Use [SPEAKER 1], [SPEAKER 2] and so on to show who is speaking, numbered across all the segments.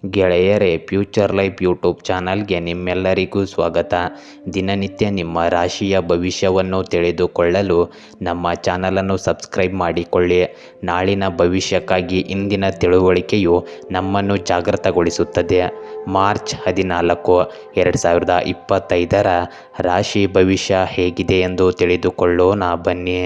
[SPEAKER 1] ಗೆಳೆಯರೇ, future life YouTube ಚಾನಲ್ಗೆ ನಿಮ್ಮೆಲ್ಲರಿಗೂ ಸ್ವಾಗತ. ದಿನನಿತ್ಯ ನಿಮ್ಮ ರಾಶಿಯ ಭವಿಷ್ಯವನ್ನು ತಿಳಿದುಕೊಳ್ಳಲು ನಮ್ಮ ಚಾನಲನ್ನು ಸಬ್ಸ್ಕ್ರೈಬ್ ಮಾಡಿಕೊಳ್ಳಿ. ನಾಳಿನ ಭವಿಷ್ಯಕ್ಕಾಗಿ ಇಂದಿನ ತಿಳುವಳಿಕೆಯು ನಮ್ಮನ್ನು ಜಾಗೃತಗೊಳಿಸುತ್ತದೆ. ಮಾರ್ಚ್ 14, 2025 ರಾಶಿ ಭವಿಷ್ಯ ಹೇಗಿದೆ ಎಂದು ತಿಳಿದುಕೊಳ್ಳೋಣ ಬನ್ನಿ.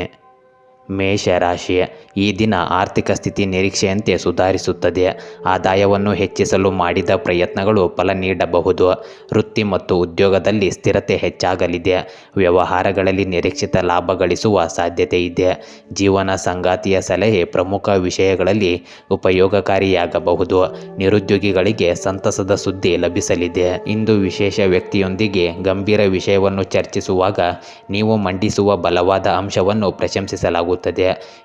[SPEAKER 1] ಮೇಷರಾಶಿ. ಈ ದಿನ ಆರ್ಥಿಕ ಸ್ಥಿತಿ ನಿರೀಕ್ಷೆಯಂತೆ ಸುಧಾರಿಸುತ್ತದೆ. ಆದಾಯವನ್ನು ಹೆಚ್ಚಿಸಲು ಮಾಡಿದ ಪ್ರಯತ್ನಗಳು ಫಲ ನೀಡಬಹುದು. ವೃತ್ತಿ ಮತ್ತು ಉದ್ಯೋಗದಲ್ಲಿ ಸ್ಥಿರತೆ ಹೆಚ್ಚಾಗಲಿದೆ. ವ್ಯವಹಾರಗಳಲ್ಲಿ ನಿರೀಕ್ಷಿತ ಲಾಭ ಗಳಿಸುವ ಸಾಧ್ಯತೆ ಇದೆ. ಜೀವನ ಸಂಗಾತಿಯ ಸಲಹೆ ಪ್ರಮುಖ ವಿಷಯಗಳಲ್ಲಿ ಉಪಯೋಗಕಾರಿಯಾಗಬಹುದು. ನಿರುದ್ಯೋಗಿಗಳಿಗೆ ಸಂತಸದ ಸುದ್ದಿ ಲಭಿಸಲಿದೆ. ಇಂದು ವಿಶೇಷ ವ್ಯಕ್ತಿಯೊಂದಿಗೆ ಗಂಭೀರ ವಿಷಯವನ್ನು ಚರ್ಚಿಸುವಾಗ ನೀವು ಮಂಡಿಸುವ ಬಲವಾದ ಅಂಶವನ್ನು ಪ್ರಶಂಸಿಸಲಾಗುತ್ತದೆ.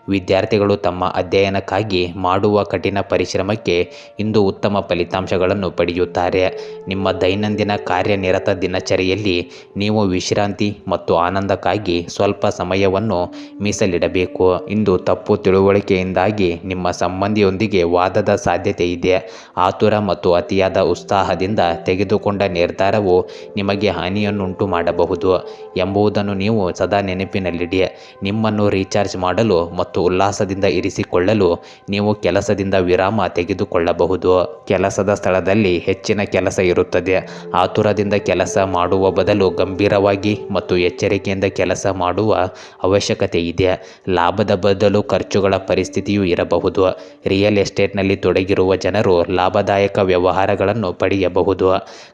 [SPEAKER 1] ವಿದ್ಯಾರ್ಥಿಗಳು ತಮ್ಮ ಅಧ್ಯಯನಕ್ಕಾಗಿ ಮಾಡುವ ಕಠಿಣ ಪರಿಶ್ರಮಕ್ಕೆ ಇಂದು ಉತ್ತಮ ಫಲಿತಾಂಶಗಳನ್ನು ಪಡೆಯುತ್ತಾರೆ. ನಿಮ್ಮ ದೈನಂದಿನ ಕಾರ್ಯನಿರತ ದಿನಚರಿಯಲ್ಲಿ ನೀವು ವಿಶ್ರಾಂತಿ ಮತ್ತು ಆನಂದಕ್ಕಾಗಿ ಸ್ವಲ್ಪ ಸಮಯವನ್ನು ಮೀಸಲಿಡಬೇಕು. ಇಂದು ತಪ್ಪು ತಿಳುವಳಿಕೆಯಿಂದಾಗಿ ನಿಮ್ಮ ಸಂಬಂಧಿಯೊಂದಿಗೆ ವಾದದ ಸಾಧ್ಯತೆ ಇದೆ. ಆತುರ ಮತ್ತು ಅತಿಯಾದ ಉತ್ಸಾಹದಿಂದ ತೆಗೆದುಕೊಂಡ ನಿರ್ಧಾರವು ನಿಮಗೆ ಹಾನಿಯನ್ನುಂಟು ಮಾಡಬಹುದು ಎಂಬುದನ್ನು ನೀವು ಸದಾ ನೆನಪಿನಲ್ಲಿಡಿ. ನಿಮ್ಮನ್ನು ರೀಚಾರ್ಜ್ ಮಾಡಲು ಮತ್ತು ಉಲ್ಲಾಸದಿಂದ ಇರಿಸಿಕೊಳ್ಳಲು ನೀವು ಕೆಲಸದಿಂದ ವಿರಾಮ ತೆಗೆದುಕೊಳ್ಳಬಹುದು. ಕೆಲಸದ ಸ್ಥಳದಲ್ಲಿ ಹೆಚ್ಚಿನ ಕೆಲಸ ಇರುತ್ತದೆ. ಆತುರದಿಂದ ಕೆಲಸ ಮಾಡುವ ಬದಲು ಗಂಭೀರವಾಗಿ ಮತ್ತು ಎಚ್ಚರಿಕೆಯಿಂದ ಕೆಲಸ ಮಾಡುವ ಅವಶ್ಯಕತೆ ಇದೆ. ಲಾಭದ ಬದಲು ಖರ್ಚುಗಳ ಪರಿಸ್ಥಿತಿಯೂ ಇರಬಹುದು. ರಿಯಲ್ ಎಸ್ಟೇಟ್ನಲ್ಲಿ ತೊಡಗಿರುವ ಜನರು ಲಾಭದಾಯಕ ವ್ಯವಹಾರಗಳನ್ನು ಪಡೆಯಬಹುದು.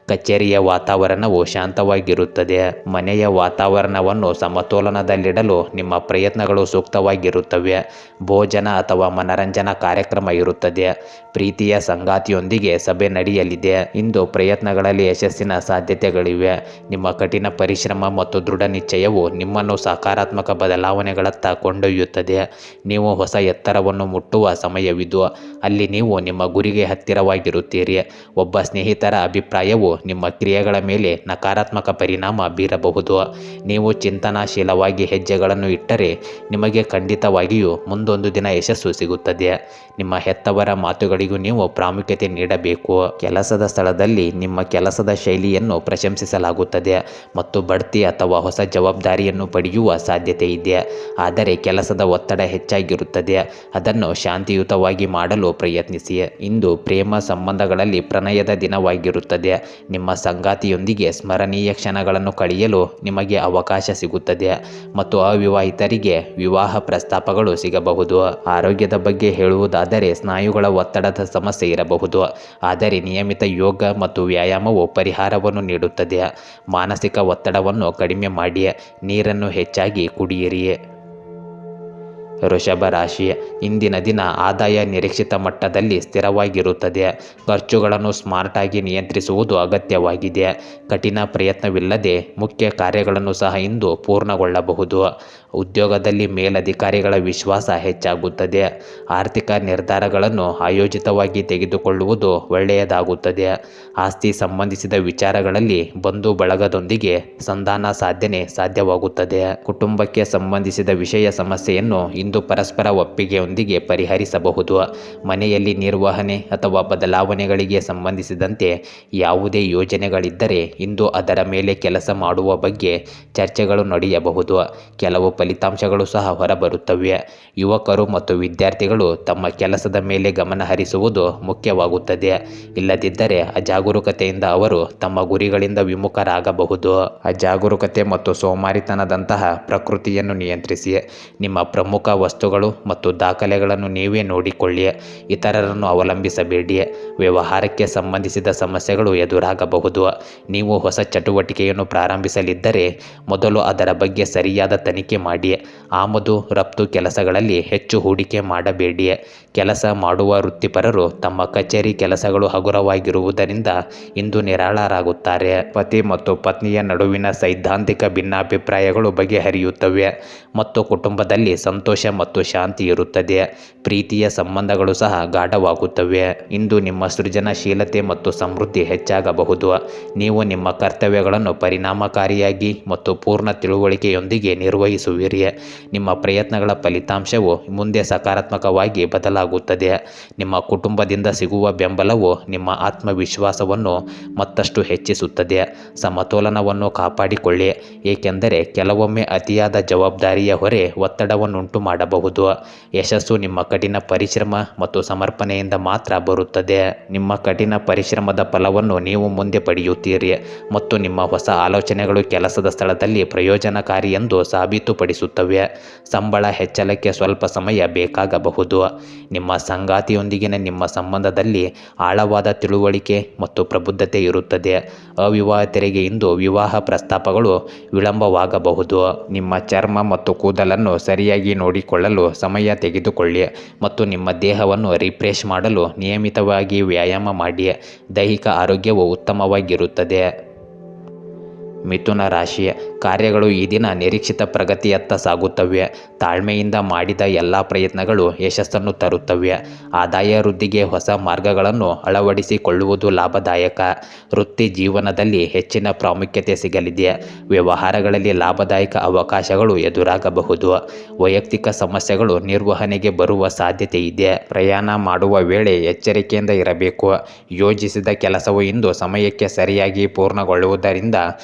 [SPEAKER 1] ಕಚೇರಿಯ ವಾತಾವರಣವು ಶಾಂತವಾಗಿರುತ್ತದೆ. ಮನೆಯ ವಾತಾವರಣವನ್ನು ಸಮತೋಲನದಲ್ಲಿಡಲು ನಿಮ್ಮ ಪ್ರಯತ್ನಗಳು ಸೂಕ್ತವಾಗಿರುತ್ತವೆ. ಭೋಜನ ಅಥವಾ ಮನರಂಜನಾ ಕಾರ್ಯಕ್ರಮ ಇರುತ್ತದೆ. ಪ್ರೀತಿಯ ಸಂಗಾತಿಯೊಂದಿಗೆ ಸಭೆ ನಡೆಯಲಿದೆ. ಇಂದು ಪ್ರಯತ್ನಗಳಲ್ಲಿ ಯಶಸ್ಸಿನ ಸಾಧ್ಯತೆಗಳಿವೆ. ನಿಮ್ಮ ಕಠಿಣ ಪರಿಶ್ರಮ ಮತ್ತು ದೃಢ ನಿಶ್ಚಯವು ನಿಮ್ಮನ್ನು ಸಕಾರಾತ್ಮಕ ಬದಲಾವಣೆಗಳತ್ತ ಕೊಂಡೊಯ್ಯುತ್ತದೆ. ನೀವು ಹೊಸ ಎತ್ತರವನ್ನು ಮುಟ್ಟುವ ಸಮಯವಿದು. ಅಲ್ಲಿ ನೀವು ನಿಮ್ಮ ಗುರಿಗೆ ಹತ್ತಿರವಾಗಿರುತ್ತೀರಿ. ಒಬ್ಬ ಸ್ನೇಹಿತರ ಅಭಿಪ್ರಾಯವು ನಿಮ್ಮ ಕ್ರಿಯೆಗಳ ಮೇಲೆ ನಕಾರಾತ್ಮಕ ಪರಿಣಾಮ ಬೀರಬಹುದು. ನೀವು ಚಿಂತನಾಶೀಲವಾಗಿ ಹೆಜ್ಜೆಗಳನ್ನು ಇಟ್ಟರೆ ನಿಮಗೆ ಖಂಡಿತವಾಗಿಯೂ ಮುಂದೊಂದು ದಿನ ಯಶಸ್ಸು ಸಿಗುತ್ತದೆ. ನಿಮ್ಮ ಹೆತ್ತವರ ಮಾತುಗಳಿಗೂ ನೀವು ಪ್ರಾಮುಖ್ಯತೆ ನೀಡಬೇಕು. ಕೆಲಸದ ಸ್ಥಳದಲ್ಲಿ ನಿಮ್ಮ ಕೆಲಸದ ಶೈಲಿಯನ್ನು ಪ್ರಶಂಸಿಸಲಾಗುತ್ತದೆ ಮತ್ತು ಬಡ್ತಿ ಅಥವಾ ಹೊಸ ಜವಾಬ್ದಾರಿಯನ್ನು ಪಡೆಯುವ ಸಾಧ್ಯತೆ ಇದೆ. ಆದರೆ ಕೆಲಸದ ಒತ್ತಡ ಹೆಚ್ಚಾಗಿರುತ್ತದೆ. ಅದನ್ನು ಶಾಂತಿಯುತವಾಗಿ ಮಾಡಲು ಪ್ರಯತ್ನಿಸಿ. ಇಂದು ಪ್ರೇಮ ಸಂಬಂಧಗಳಲ್ಲಿ ಪ್ರಣಯದ ದಿನವಾಗಿರುತ್ತದೆ. ನಿಮ್ಮ ಸಂಗಾತಿಯೊಂದಿಗೆ ಸ್ಮರಣೀಯ ಕ್ಷಣಗಳನ್ನು ಕಳೆಯಲು ನಿಮಗೆ ಅವಕಾಶ ಸಿಗುತ್ತದೆ ಮತ್ತು ಅವಿವಾಹಿತರಿಗೆ ವಿವಾಹ ಪ್ರಸ್ತಾಪಗಳು ಸಿಗಬಹುದು. ಆರೋಗ್ಯದ ಬಗ್ಗೆ ಹೇಳುವುದಾದರೆ ಸ್ನಾಯುಗಳ ಒತ್ತಡದ ಸಮಸ್ಯೆ ಇರಬಹುದು. ಆದರೆ ನಿಯಮಿತ ಯೋಗ ಮತ್ತು ವ್ಯಾಯಾಮವು ಪರಿಹಾರವನ್ನು ನೀಡುತ್ತದೆ. ಮಾನಸಿಕ ಒತ್ತಡವನ್ನು ಕಡಿಮೆ ಮಾಡಿ. ನೀರನ್ನು ಹೆಚ್ಚಾಗಿ ಕುಡಿಯಿರಿ. ವೃಷಭ ರಾಶಿ. ಇಂದಿನ ದಿನ ಆದಾಯ ನಿರೀಕ್ಷಿತ ಮಟ್ಟದಲ್ಲಿ ಸ್ಥಿರವಾಗಿರುತ್ತದೆ. ಖರ್ಚುಗಳನ್ನು ಸ್ಮಾರ್ಟ್ ಆಗಿ ನಿಯಂತ್ರಿಸುವುದು ಅಗತ್ಯವಾಗಿದೆ. ಕಠಿಣ ಪ್ರಯತ್ನವಿಲ್ಲದೆ ಮುಖ್ಯ ಕಾರ್ಯಗಳನ್ನು ಸಹ ಇಂದು ಪೂರ್ಣಗೊಳ್ಳಬಹುದು. ಉದ್ಯೋಗದಲ್ಲಿ ಮೇಲಧಿಕಾರಿಗಳ ವಿಶ್ವಾಸ ಹೆಚ್ಚಾಗುತ್ತದೆ. ಆರ್ಥಿಕ ನಿರ್ಧಾರಗಳನ್ನು ಆಯೋಜಿತವಾಗಿ ತೆಗೆದುಕೊಳ್ಳುವುದು ಒಳ್ಳೆಯದಾಗುತ್ತದೆ. ಆಸ್ತಿ ಸಂಬಂಧಿಸಿದ ವಿಚಾರಗಳಲ್ಲಿ ಬಂಧು ಬಳಗದೊಂದಿಗೆ ಸಂಧಾನ ಸಾಧ್ಯವಾಗುತ್ತದೆ. ಕುಟುಂಬಕ್ಕೆ ಸಂಬಂಧಿಸಿದ ವಿಷಯ ಸಮಸ್ಯೆಯನ್ನು ಇಂದು ಪರಸ್ಪರ ಒಪ್ಪಿಗೆಯೊಂದಿಗೆ ಪರಿಹರಿಸಬಹುದು. ಮನೆಯಲ್ಲಿ ನಿರ್ವಹಣೆ ಅಥವಾ ಬದಲಾವಣೆಗಳಿಗೆ ಸಂಬಂಧಿಸಿದಂತೆ ಯಾವುದೇ ಯೋಜನೆಗಳಿದ್ದರೆ ಇಂದು ಅದರ ಮೇಲೆ ಕೆಲಸ ಮಾಡುವ ಬಗ್ಗೆ ಚರ್ಚೆಗಳು ನಡೆಯಬಹುದು. ಕೆಲವು ಫಲಿತಾಂಶಗಳು ಸಹ ಹೊರಬರುತ್ತವೆ. ಯುವಕರು ಮತ್ತು ವಿದ್ಯಾರ್ಥಿಗಳು ತಮ್ಮ ಕೆಲಸದ ಮೇಲೆ ಗಮನ ಹರಿಸುವುದು ಮುಖ್ಯವಾಗುತ್ತದೆ. ಇಲ್ಲದಿದ್ದರೆ ಅಜಾಗರೂಕತೆಯಿಂದ ಅವರು ತಮ್ಮ ಗುರಿಗಳಿಂದ ವಿಮುಖರಾಗಬಹುದು. ಅಜಾಗರೂಕತೆ ಮತ್ತು ಸೋಮಾರಿತನದಂತಹ ಪ್ರಕೃತಿಯನ್ನು ನಿಯಂತ್ರಿಸಿ. ನಿಮ್ಮ ಪ್ರಮುಖ ವಸ್ತುಗಳು ಮತ್ತು ದಾಖಲೆಗಳನ್ನು ನೀವೇ ನೋಡಿಕೊಳ್ಳಿ. ಇತರರನ್ನು ಅವಲಂಬಿಸಬೇಡಿ. ವ್ಯವಹಾರಕ್ಕೆ ಸಂಬಂಧಿಸಿದ ಸಮಸ್ಯೆಗಳು ಎದುರಾಗಬಹುದು. ನೀವು ಹೊಸ ಚಟುವಟಿಕೆಯನ್ನು ಪ್ರಾರಂಭಿಸಲಿದ್ದರೆ ಮೊದಲು ಅದರ ಬಗ್ಗೆ ಸರಿಯಾದ ತನಿಖೆ ಮಾಡಿ. ಆಮದು ರಫ್ತು ಕೆಲಸಗಳಲ್ಲಿ ಹೆಚ್ಚು ಹೂಡಿಕೆ ಮಾಡಬೇಡಿ. ಕೆಲಸ ಮಾಡುವ ವೃತ್ತಿಪರರು ತಮ್ಮ ಕಚೇರಿ ಕೆಲಸಗಳು ಹಗುರವಾಗಿರುವುದರಿಂದ ಇಂದು ನಿರಾಳರಾಗುತ್ತಾರೆ. ಪತಿ ಮತ್ತು ಪತ್ನಿಯ ನಡುವಿನ ಸೈದ್ಧಾಂತಿಕ ಭಿನ್ನಾಭಿಪ್ರಾಯಗಳು ಬಗೆಹರಿಯುತ್ತವೆ ಮತ್ತು ಕುಟುಂಬದಲ್ಲಿ ಸಂತೋಷ ಮತ್ತು ಶಾಂತಿ ಇರುತ್ತದೆ. ಪ್ರೀತಿಯ ಸಂಬಂಧಗಳು ಸಹ ಗಾಢವಾಗುತ್ತವೆ. ಇಂದು ನಿಮ್ಮ ಸೃಜನಶೀಲತೆ ಮತ್ತು ಸಮೃದ್ಧಿ ಹೆಚ್ಚಾಗಬಹುದು. ನೀವು ನಿಮ್ಮ ಕರ್ತವ್ಯಗಳನ್ನು ಪರಿಣಾಮಕಾರಿಯಾಗಿ ಮತ್ತು ಪೂರ್ಣ ತಿಳುವಳಿಕೆಯೊಂದಿಗೆ ನಿರ್ವಹಿಸುವಿರಿ. ಪ್ರಯತ್ನಿಸುವಿರಿ. ನಿಮ್ಮ ಪ್ರಯತ್ನಗಳ ಫಲಿತಾಂಶವು ಮುಂದೆ ಸಕಾರಾತ್ಮಕವಾಗಿ ಬದಲಾಗುತ್ತದೆ. ನಿಮ್ಮ ಕುಟುಂಬದಿಂದ ಸಿಗುವ ಬೆಂಬಲವು ನಿಮ್ಮ ಆತ್ಮವಿಶ್ವಾಸವನ್ನು ಮತ್ತಷ್ಟು ಹೆಚ್ಚಿಸುತ್ತದೆ. ಸಮತೋಲನವನ್ನು ಕಾಪಾಡಿಕೊಳ್ಳಿ, ಏಕೆಂದರೆ ಕೆಲವೊಮ್ಮೆ ಅತಿಯಾದ ಜವಾಬ್ದಾರಿಯ ಹೊರೆ ಒತ್ತಡವನ್ನುಂಟು ಮಾಡಬಹುದು. ಯಶಸ್ಸು ನಿಮ್ಮ ಕಠಿಣ ಪರಿಶ್ರಮ ಮತ್ತು ಸಮರ್ಪಣೆಯಿಂದ ಮಾತ್ರ ಬರುತ್ತದೆ. ನಿಮ್ಮ ಕಠಿಣ ಪರಿಶ್ರಮದ ಫಲವನ್ನು ನೀವು ಮುಂದೆ ಪಡೆಯುತ್ತೀರಿ ಮತ್ತು ನಿಮ್ಮ ಹೊಸ ಆಲೋಚನೆಗಳು ಕೆಲಸದ ಸ್ಥಳದಲ್ಲಿ ಪ್ರಯೋಜನಕಾರಿ ಎಂದು ಸಾಬೀತುಪಡಿಸುತ್ತವೆ. ಸಂಬಳ ಹೆಚ್ಚಳಕ್ಕೆ ಸ್ವಲ್ಪ ಸಮಯ ಬೇಕಾಗಬಹುದು. ನಿಮ್ಮ ಸಂಗಾತಿಯೊಂದಿಗಿನ ನಿಮ್ಮ ಸಂಬಂಧದಲ್ಲಿ ಆಳವಾದ ತಿಳುವಳಿಕೆ ಮತ್ತು ಪ್ರಬುದ್ಧತೆ ಇರುತ್ತದೆ. ಅವಿವಾಹಿತರಿಗೆ ಇಂದು ವಿವಾಹ ಪ್ರಸ್ತಾಪಗಳು ವಿಳಂಬವಾಗಬಹುದು. ನಿಮ್ಮ ಚರ್ಮ ಮತ್ತು ಕೂದಲನ್ನು ಸರಿಯಾಗಿ ನೋಡಿಕೊಳ್ಳಲು ಸಮಯ ತೆಗೆದುಕೊಳ್ಳಿ ಮತ್ತು ನಿಮ್ಮ ದೇಹವನ್ನು ರಿಫ್ರೆಶ್ ಮಾಡಲು ನಿಯಮಿತವಾಗಿ ವ್ಯಾಯಾಮ ಮಾಡಿ. ದೈಹಿಕ ಆರೋಗ್ಯವು ಉತ್ತಮವಾಗಿರುತ್ತದೆ. ಮಿಥುನ ರಾಶಿ, ಕಾರ್ಯಗಳು ಈ ದಿನ ನಿರೀಕ್ಷಿತ ಪ್ರಗತಿಯತ್ತ ಸಾಗುತ್ತವೆ. ತಾಳ್ಮೆಯಿಂದ ಮಾಡಿದ ಎಲ್ಲ ಪ್ರಯತ್ನಗಳು ಯಶಸ್ಸನ್ನು ತರುತ್ತವೆ. ಆದಾಯ ವೃದ್ಧಿಗೆ ಹೊಸ ಮಾರ್ಗಗಳನ್ನು ಅಳವಡಿಸಿಕೊಳ್ಳುವುದು ಲಾಭದಾಯಕ. ವೃತ್ತಿ ಜೀವನದಲ್ಲಿ ಹೆಚ್ಚಿನ ಪ್ರಾಮುಖ್ಯತೆ ಸಿಗಲಿದೆ. ವ್ಯವಹಾರಗಳಲ್ಲಿ ಲಾಭದಾಯಕ ಅವಕಾಶಗಳು ಎದುರಾಗಬಹುದು. ವೈಯಕ್ತಿಕ ಸಮಸ್ಯೆಗಳು ನಿರ್ವಹಣೆಗೆ ಬರುವ ಸಾಧ್ಯತೆ ಇದೆ. ಪ್ರಯಾಣ ಮಾಡುವ ವೇಳೆ ಎಚ್ಚರಿಕೆಯಿಂದ ಇರಬೇಕು. ಯೋಜಿಸಿದ ಕೆಲಸವು ಇಂದು ಸಮಯಕ್ಕೆ ಸರಿಯಾಗಿ ಪೂರ್ಣಗೊಳ್ಳುವುದರಿಂದ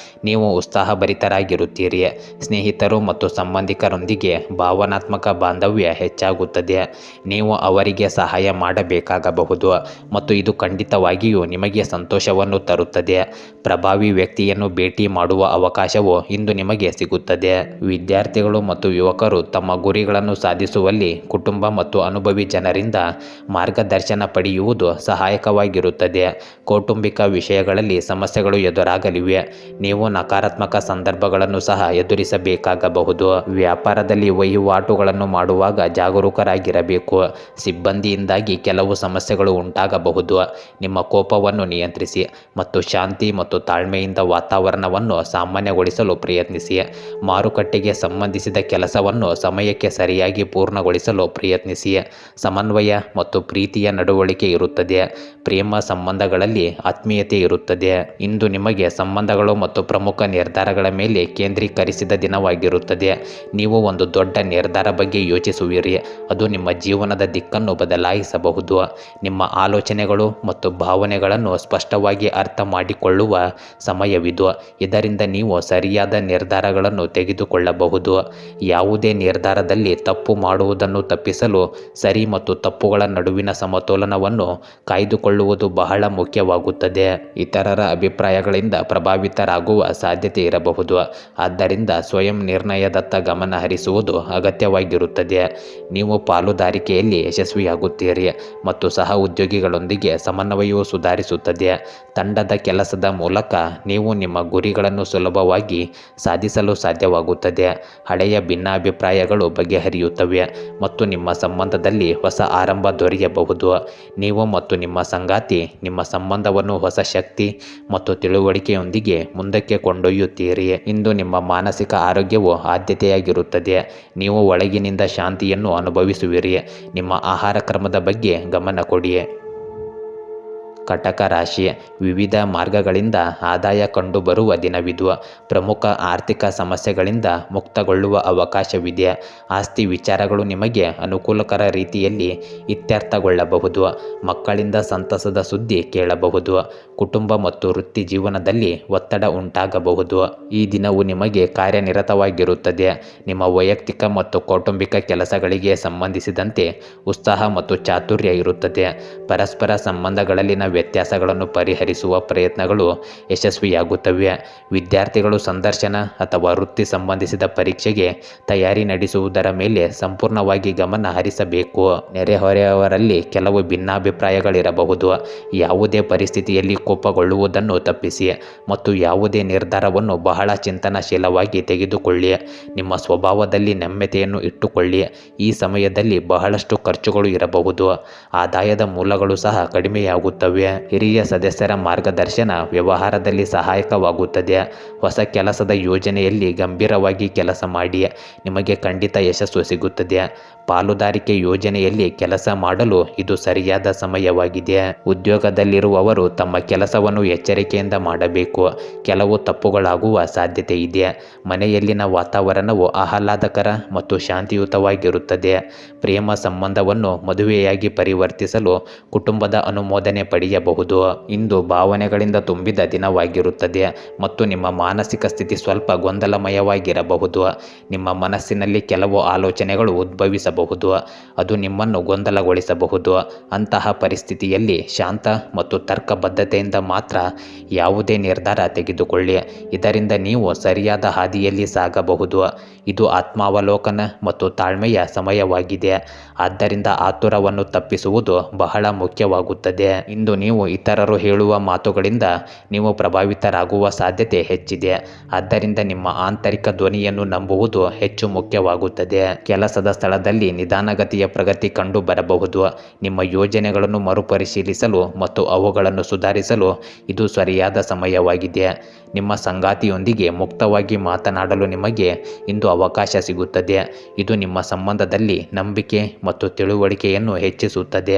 [SPEAKER 1] ನೀವು ಉತ್ಸಾಹಭರಿತರಾಗಿರುತ್ತೀರಿ. ಸ್ನೇಹಿತರು ಮತ್ತು ಸಂಬಂಧಿಕರೊಂದಿಗೆ ಭಾವನಾತ್ಮಕ ಬಾಂಧವ್ಯ ಹೆಚ್ಚಾಗುತ್ತದೆ. ನೀವು ಅವರಿಗೆ ಸಹಾಯ ಮಾಡಬೇಕಾಗಬಹುದು ಮತ್ತು ಇದು ಖಂಡಿತವಾಗಿಯೂ ನಿಮಗೆ ಸಂತೋಷವನ್ನು ತರುತ್ತದೆ. ಪ್ರಭಾವಿ ವ್ಯಕ್ತಿಯನ್ನು ಭೇಟಿ ಮಾಡುವ ಅವಕಾಶವು ಇಂದು ನಿಮಗೆ ಸಿಗುತ್ತದೆ. ವಿದ್ಯಾರ್ಥಿಗಳು ಮತ್ತು ಯುವಕರು ತಮ್ಮ ಗುರಿಗಳನ್ನು ಸಾಧಿಸುವಲ್ಲಿ ಕುಟುಂಬ ಮತ್ತು ಅನುಭವಿ ಜನರಿಂದ ಮಾರ್ಗದರ್ಶನ ಪಡೆಯುವುದು ಸಹಾಯಕವಾಗಿರುತ್ತದೆ. ಕೌಟುಂಬಿಕ ವಿಷಯಗಳಲ್ಲಿ ಸಮಸ್ಯೆಗಳು ಎದುರಾಗಲಿವೆ. ನೀವು ನಕಾರಾತ್ಮಕ ಸಂದರ್ಭಗಳನ್ನು ಸಹ ಎದುರಿಸಬೇಕಾಗಬಹುದು. ವ್ಯಾಪಾರದಲ್ಲಿ ವಹಿವಾಟುಗಳನ್ನು ಮಾಡುವಾಗ ಜಾಗರೂಕರಾಗಿರಬೇಕು. ಸಿಬ್ಬಂದಿಯಿಂದಾಗಿ ಕೆಲವು ಸಮಸ್ಯೆಗಳು ಉಂಟಾಗಬಹುದು. ನಿಮ್ಮ ಕೋಪವನ್ನು ನಿಯಂತ್ರಿಸಿ ಮತ್ತು ಶಾಂತಿ ಮತ್ತು ತಾಳ್ಮೆಯಿಂದ ವಾತಾವರಣವನ್ನು ಸಾಮಾನ್ಯಗೊಳಿಸಲು ಪ್ರಯತ್ನಿಸಿ. ಮಾರುಕಟ್ಟೆಗೆ ಸಂಬಂಧಿಸಿದ ಕೆಲಸವನ್ನು ಸಮಯಕ್ಕೆ ಸರಿಯಾಗಿ ಪೂರ್ಣಗೊಳಿಸಲು ಪ್ರಯತ್ನಿಸಿ. ಸಮನ್ವಯ ಮತ್ತು ಪ್ರೀತಿಯ ನಡವಳಿಕೆ ಇರುತ್ತದೆ. ಪ್ರೇಮ ಸಂಬಂಧಗಳಲ್ಲಿ ಆತ್ಮೀಯತೆ ಇರುತ್ತದೆ. ಇಂದು ನಿಮಗೆ ಸಂಬಂಧಗಳು ಮತ್ತು ಪ್ರಮುಖ ನಿರ್ಧಾರಗಳ ಮೇಲೆ ಕೇಂದ್ರೀಕರಿಸಿದ ದಿನವಾಗಿರುತ್ತದೆ. ನೀವು ಒಂದು ದೊಡ್ಡ ನಿರ್ಧಾರ ಬಗ್ಗೆ ಯೋಚಿಸುವಿರಿ. ಅದು ನಿಮ್ಮ ಜೀವನದ ದಿಕ್ಕನ್ನು ಬದಲಾಯಿಸಬಹುದು. ನಿಮ್ಮ ಆಲೋಚನೆಗಳು ಮತ್ತು ಭಾವನೆಗಳನ್ನು ಸ್ಪಷ್ಟವಾಗಿ ಅರ್ಥ ಮಾಡಿಕೊಳ್ಳುವ ಸಮಯವಿದು. ಇದರಿಂದ ನೀವು ಸರಿಯಾದ ನಿರ್ಧಾರಗಳನ್ನು ತೆಗೆದುಕೊಳ್ಳಬಹುದು. ಯಾವುದೇ ನಿರ್ಧಾರದಲ್ಲಿ ತಪ್ಪು ಮಾಡುವುದನ್ನು ತಪ್ಪಿಸಲು ಸರಿ ಮತ್ತು ತಪ್ಪುಗಳ ನಡುವಿನ ಸಮತೋಲನವನ್ನು ಕಾಯ್ದುಕೊಳ್ಳುವುದು ಬಹಳ ಮುಖ್ಯವಾಗುತ್ತದೆ. ಇತರರ ಅಭಿಪ್ರಾಯಗಳಿಂದ ಪ್ರಭಾವಿತರಾಗುವ ಸಾಧ್ಯತೆ ಇರಬಹುದು. ಆದ್ದರಿಂದ ಸ್ವಯಂ ನಿರ್ಣಯದತ್ತ ಗಮನ ಹರಿಸುವುದು ಅಗತ್ಯವಾಗಿರುತ್ತದೆ. ನೀವು ಪಾಲುದಾರಿಕೆಯಲ್ಲಿ ಯಶಸ್ವಿಯಾಗುತ್ತೀರಿ ಮತ್ತು ಸಹ ಉದ್ಯೋಗಿಗಳೊಂದಿಗೆ ಸಮನ್ವಯವು ಸುಧಾರಿಸುತ್ತದೆ. ತಂಡದ ಕೆಲಸದ ಮೂಲಕ ನೀವು ನಿಮ್ಮ ಗುರಿಗಳನ್ನು ಸುಲಭವಾಗಿ ಸಾಧಿಸಲು ಸಾಧ್ಯವಾಗುತ್ತದೆ. ಹಳೆಯ ಭಿನ್ನಾಭಿಪ್ರಾಯಗಳು ಬಗೆಹರಿಯುತ್ತವೆ ಮತ್ತು ನಿಮ್ಮ ಸಂಬಂಧದಲ್ಲಿ ಹೊಸ ಆರಂಭ ದೊರೆಯಬಹುದು. ನೀವು ಮತ್ತು ನಿಮ್ಮ ಸಂಗಾತಿ ನಿಮ್ಮ ಸಂಬಂಧವನ್ನು ಹೊಸ ಶಕ್ತಿ ಮತ್ತು ತಿಳುವಳಿಕೆಯೊಂದಿಗೆ ಮುಂದಕ್ಕೆ ಕೊಂಡೊಯ್ಯುತ್ತೀರಿ. ಇಂದು ನಿಮ್ಮ ಮಾನಸಿಕ ಆರೋಗ್ಯವು ಆದ್ಯತೆಯಾಗಿರುತ್ತದೆ. ನೀವು ಒಳಗಿನಿಂದ ಶಾಂತಿಯನ್ನು ಅನುಭವಿಸುವಿರಿ. ನಿಮ್ಮ ಆಹಾರ ಕ್ರಮದ ಬಗ್ಗೆ ಗಮನ ಕೊಡಿ. ಕಟಕ ರಾಶಿ, ವಿವಿಧ ಮಾರ್ಗಗಳಿಂದ ಆದಾಯ ಕಂಡುಬರುವ ದಿನವಿದು. ಪ್ರಮುಖ ಆರ್ಥಿಕ ಸಮಸ್ಯೆಗಳಿಂದ ಮುಕ್ತಗೊಳ್ಳುವ ಅವಕಾಶವಿದೆ. ಆಸ್ತಿ ವಿಚಾರಗಳು ನಿಮಗೆ ಅನುಕೂಲಕರ ರೀತಿಯಲ್ಲಿ ಇತ್ಯರ್ಥಗೊಳ್ಳಬಹುದು. ಮಕ್ಕಳಿಂದ ಸಂತಸದ ಸುದ್ದಿ ಕೇಳಬಹುದು. ಕುಟುಂಬ ಮತ್ತು ವೃತ್ತಿ ಜೀವನದಲ್ಲಿ ಒತ್ತಡ ಉಂಟಾಗಬಹುದು. ಈ ದಿನವು ನಿಮಗೆ ಕಾರ್ಯನಿರತವಾಗಿರುತ್ತದೆ. ನಿಮ್ಮ ವೈಯಕ್ತಿಕ ಮತ್ತು ಕೌಟುಂಬಿಕ ಕೆಲಸಗಳಿಗೆ ಸಂಬಂಧಿಸಿದಂತೆ ಉತ್ಸಾಹ ಮತ್ತು ಚಾತುರ್ಯ ಇರುತ್ತದೆ. ಪರಸ್ಪರ ಸಂಬಂಧಗಳಲ್ಲಿನ ವ್ಯತ್ಯಾಸಗಳನ್ನು ಪರಿಹರಿಸುವ ಪ್ರಯತ್ನಗಳು ಯಶಸ್ವಿಯಾಗುತ್ತವೆ. ವಿದ್ಯಾರ್ಥಿಗಳು ಸಂದರ್ಶನ ಅಥವಾ ವೃತ್ತಿ ಸಂಬಂಧಿಸಿದ ಪರೀಕ್ಷೆಗೆ ತಯಾರಿ ನಡೆಸುವುದರ ಮೇಲೆ ಸಂಪೂರ್ಣವಾಗಿ ಗಮನ ಹರಿಸಬೇಕು. ನೆರೆಹೊರೆಯವರಲ್ಲಿ ಕೆಲವು ಭಿನ್ನಾಭಿಪ್ರಾಯಗಳಿರಬಹುದು. ಯಾವುದೇ ಪರಿಸ್ಥಿತಿಯಲ್ಲಿ ಕೋಪಗೊಳ್ಳುವುದನ್ನು ತಪ್ಪಿಸಿ ಮತ್ತು ಯಾವುದೇ ನಿರ್ಧಾರವನ್ನು ಬಹಳ ಚಿಂತನಶೀಲವಾಗಿ ತೆಗೆದುಕೊಳ್ಳಿ. ನಿಮ್ಮ ಸ್ವಭಾವದಲ್ಲಿ ನಮ್ಯತೆಯನ್ನು ಇಟ್ಟುಕೊಳ್ಳಿ. ಈ ಸಮಯದಲ್ಲಿ ಬಹಳಷ್ಟು ಖರ್ಚುಗಳು ಇರಬಹುದು. ಆದಾಯದ ಮೂಲಗಳು ಸಹ ಕಡಿಮೆಯಾಗುತ್ತವೆ. ಹಿರಿಯ ಸದಸ್ಯರ ಮಾರ್ಗದರ್ಶನ ವ್ಯವಹಾರದಲ್ಲಿ ಸಹಾಯಕವಾಗುತ್ತದೆ. ಹೊಸ ಕೆಲಸದ ಯೋಜನೆಯಲ್ಲಿ ಗಂಭೀರವಾಗಿ ಕೆಲಸ ಮಾಡಿ. ನಿಮಗೆ ಖಂಡಿತ ಯಶಸ್ಸು ಸಿಗುತ್ತದೆ. ಪಾಲುದಾರಿಕೆ ಯೋಜನೆಯಲ್ಲಿ ಕೆಲಸ ಮಾಡಲು ಇದು ಸರಿಯಾದ ಸಮಯವಾಗಿದೆ. ಉದ್ಯೋಗದಲ್ಲಿರುವವರು ತಮ್ಮ ಕೆಲಸವನ್ನು ಎಚ್ಚರಿಕೆಯಿಂದ ಮಾಡಬೇಕು. ಕೆಲವು ತಪ್ಪುಗಳಾಗುವ ಸಾಧ್ಯತೆ ಇದೆ. ಮನೆಯಲ್ಲಿನ ವಾತಾವರಣವು ಆಹ್ಲಾದಕರ ಮತ್ತು ಶಾಂತಿಯುತವಾಗಿರುತ್ತದೆ. ಪ್ರೇಮ ಸಂಬಂಧವನ್ನು ಮದುವೆಯಾಗಿ ಪರಿವರ್ತಿಸಲು ಕುಟುಂಬದ ಅನುಮೋದನೆ ಪಡೆಯಬಹುದು. ಇಂದು ಭಾವನೆಗಳಿಂದ ತುಂಬಿದ ದಿನವಾಗಿರುತ್ತದೆ ಮತ್ತು ನಿಮ್ಮ ಮಾನಸಿಕ ಸ್ಥಿತಿ ಸ್ವಲ್ಪ ಗೊಂದಲಮಯವಾಗಿರಬಹುದು. ನಿಮ್ಮ ಮನಸ್ಸಿನಲ್ಲಿ ಕೆಲವು ಆಲೋಚನೆಗಳು ಉದ್ಭವಿಸಬಹುದು. ಅದು ನಿಮ್ಮನ್ನು ಗೊಂದಲಗೊಳಿಸಬಹುದು. ಅಂತಹ ಪರಿಸ್ಥಿತಿಯಲ್ಲಿ ಶಾಂತ ಮತ್ತು ತರ್ಕಬದ್ಧತೆಯಿಂದ ಮಾತ್ರ ಯಾವುದೇ ನಿರ್ಧಾರ ತೆಗೆದುಕೊಳ್ಳಿ. ಇದರಿಂದ ನೀವು ಸರಿಯಾದ ಹಾದಿಯಲ್ಲಿ ಸಾಗಬಹುದು. ಇದು ಆತ್ಮಾವಲೋಕನ ಮತ್ತು ತಾಳ್ಮೆಯ ಸಮಯವಾಗಿದೆ. ಆದ್ದರಿಂದ ಆತುರವನ್ನು ತಪ್ಪಿಸುವುದು ಬಹಳ ಮುಖ್ಯವಾಗುತ್ತದೆ. ಇಂದು ನೀವು ಇತರರು ಹೇಳುವ ಮಾತುಗಳಿಂದ ನೀವು ಪ್ರಭಾವಿತರಾಗುವ ಸಾಧ್ಯತೆ ಹೆಚ್ಚಿದೆ. ಆದ್ದರಿಂದ ನಿಮ್ಮ ಆಂತರಿಕ ಧ್ವನಿಯನ್ನು ನಂಬುವುದು ಹೆಚ್ಚು ಮುಖ್ಯವಾಗುತ್ತದೆ. ಕೆಲಸದ ಸ್ಥಳದಲ್ಲಿ ನಿಧಾನಗತಿಯ ಪ್ರಗತಿ ಕಂಡು ಬರಬಹುದು. ನಿಮ್ಮ ಯೋಜನೆಗಳನ್ನು ಮರುಪರಿಶೀಲಿಸಲು ಮತ್ತು ಅವುಗಳನ್ನು ಸುಧಾರಿಸಲು ಇದು ಸರಿಯಾದ ಸಮಯವಾಗಿದೆ. ನಿಮ್ಮ ಸಂಗಾತಿಯೊಂದಿಗೆ ಮುಕ್ತವಾಗಿ ಮಾತನಾಡಲು ನಿಮಗೆ ಇಂದು ಅವಕಾಶ ಸಿಗುತ್ತದೆ. ಇದು ನಿಮ್ಮ ಸಂಬಂಧದಲ್ಲಿ ನಂಬಿಕೆ ಮತ್ತು ತಿಳುವಳಿಕೆಯನ್ನು ಹೆಚ್ಚಿಸುತ್ತದೆ.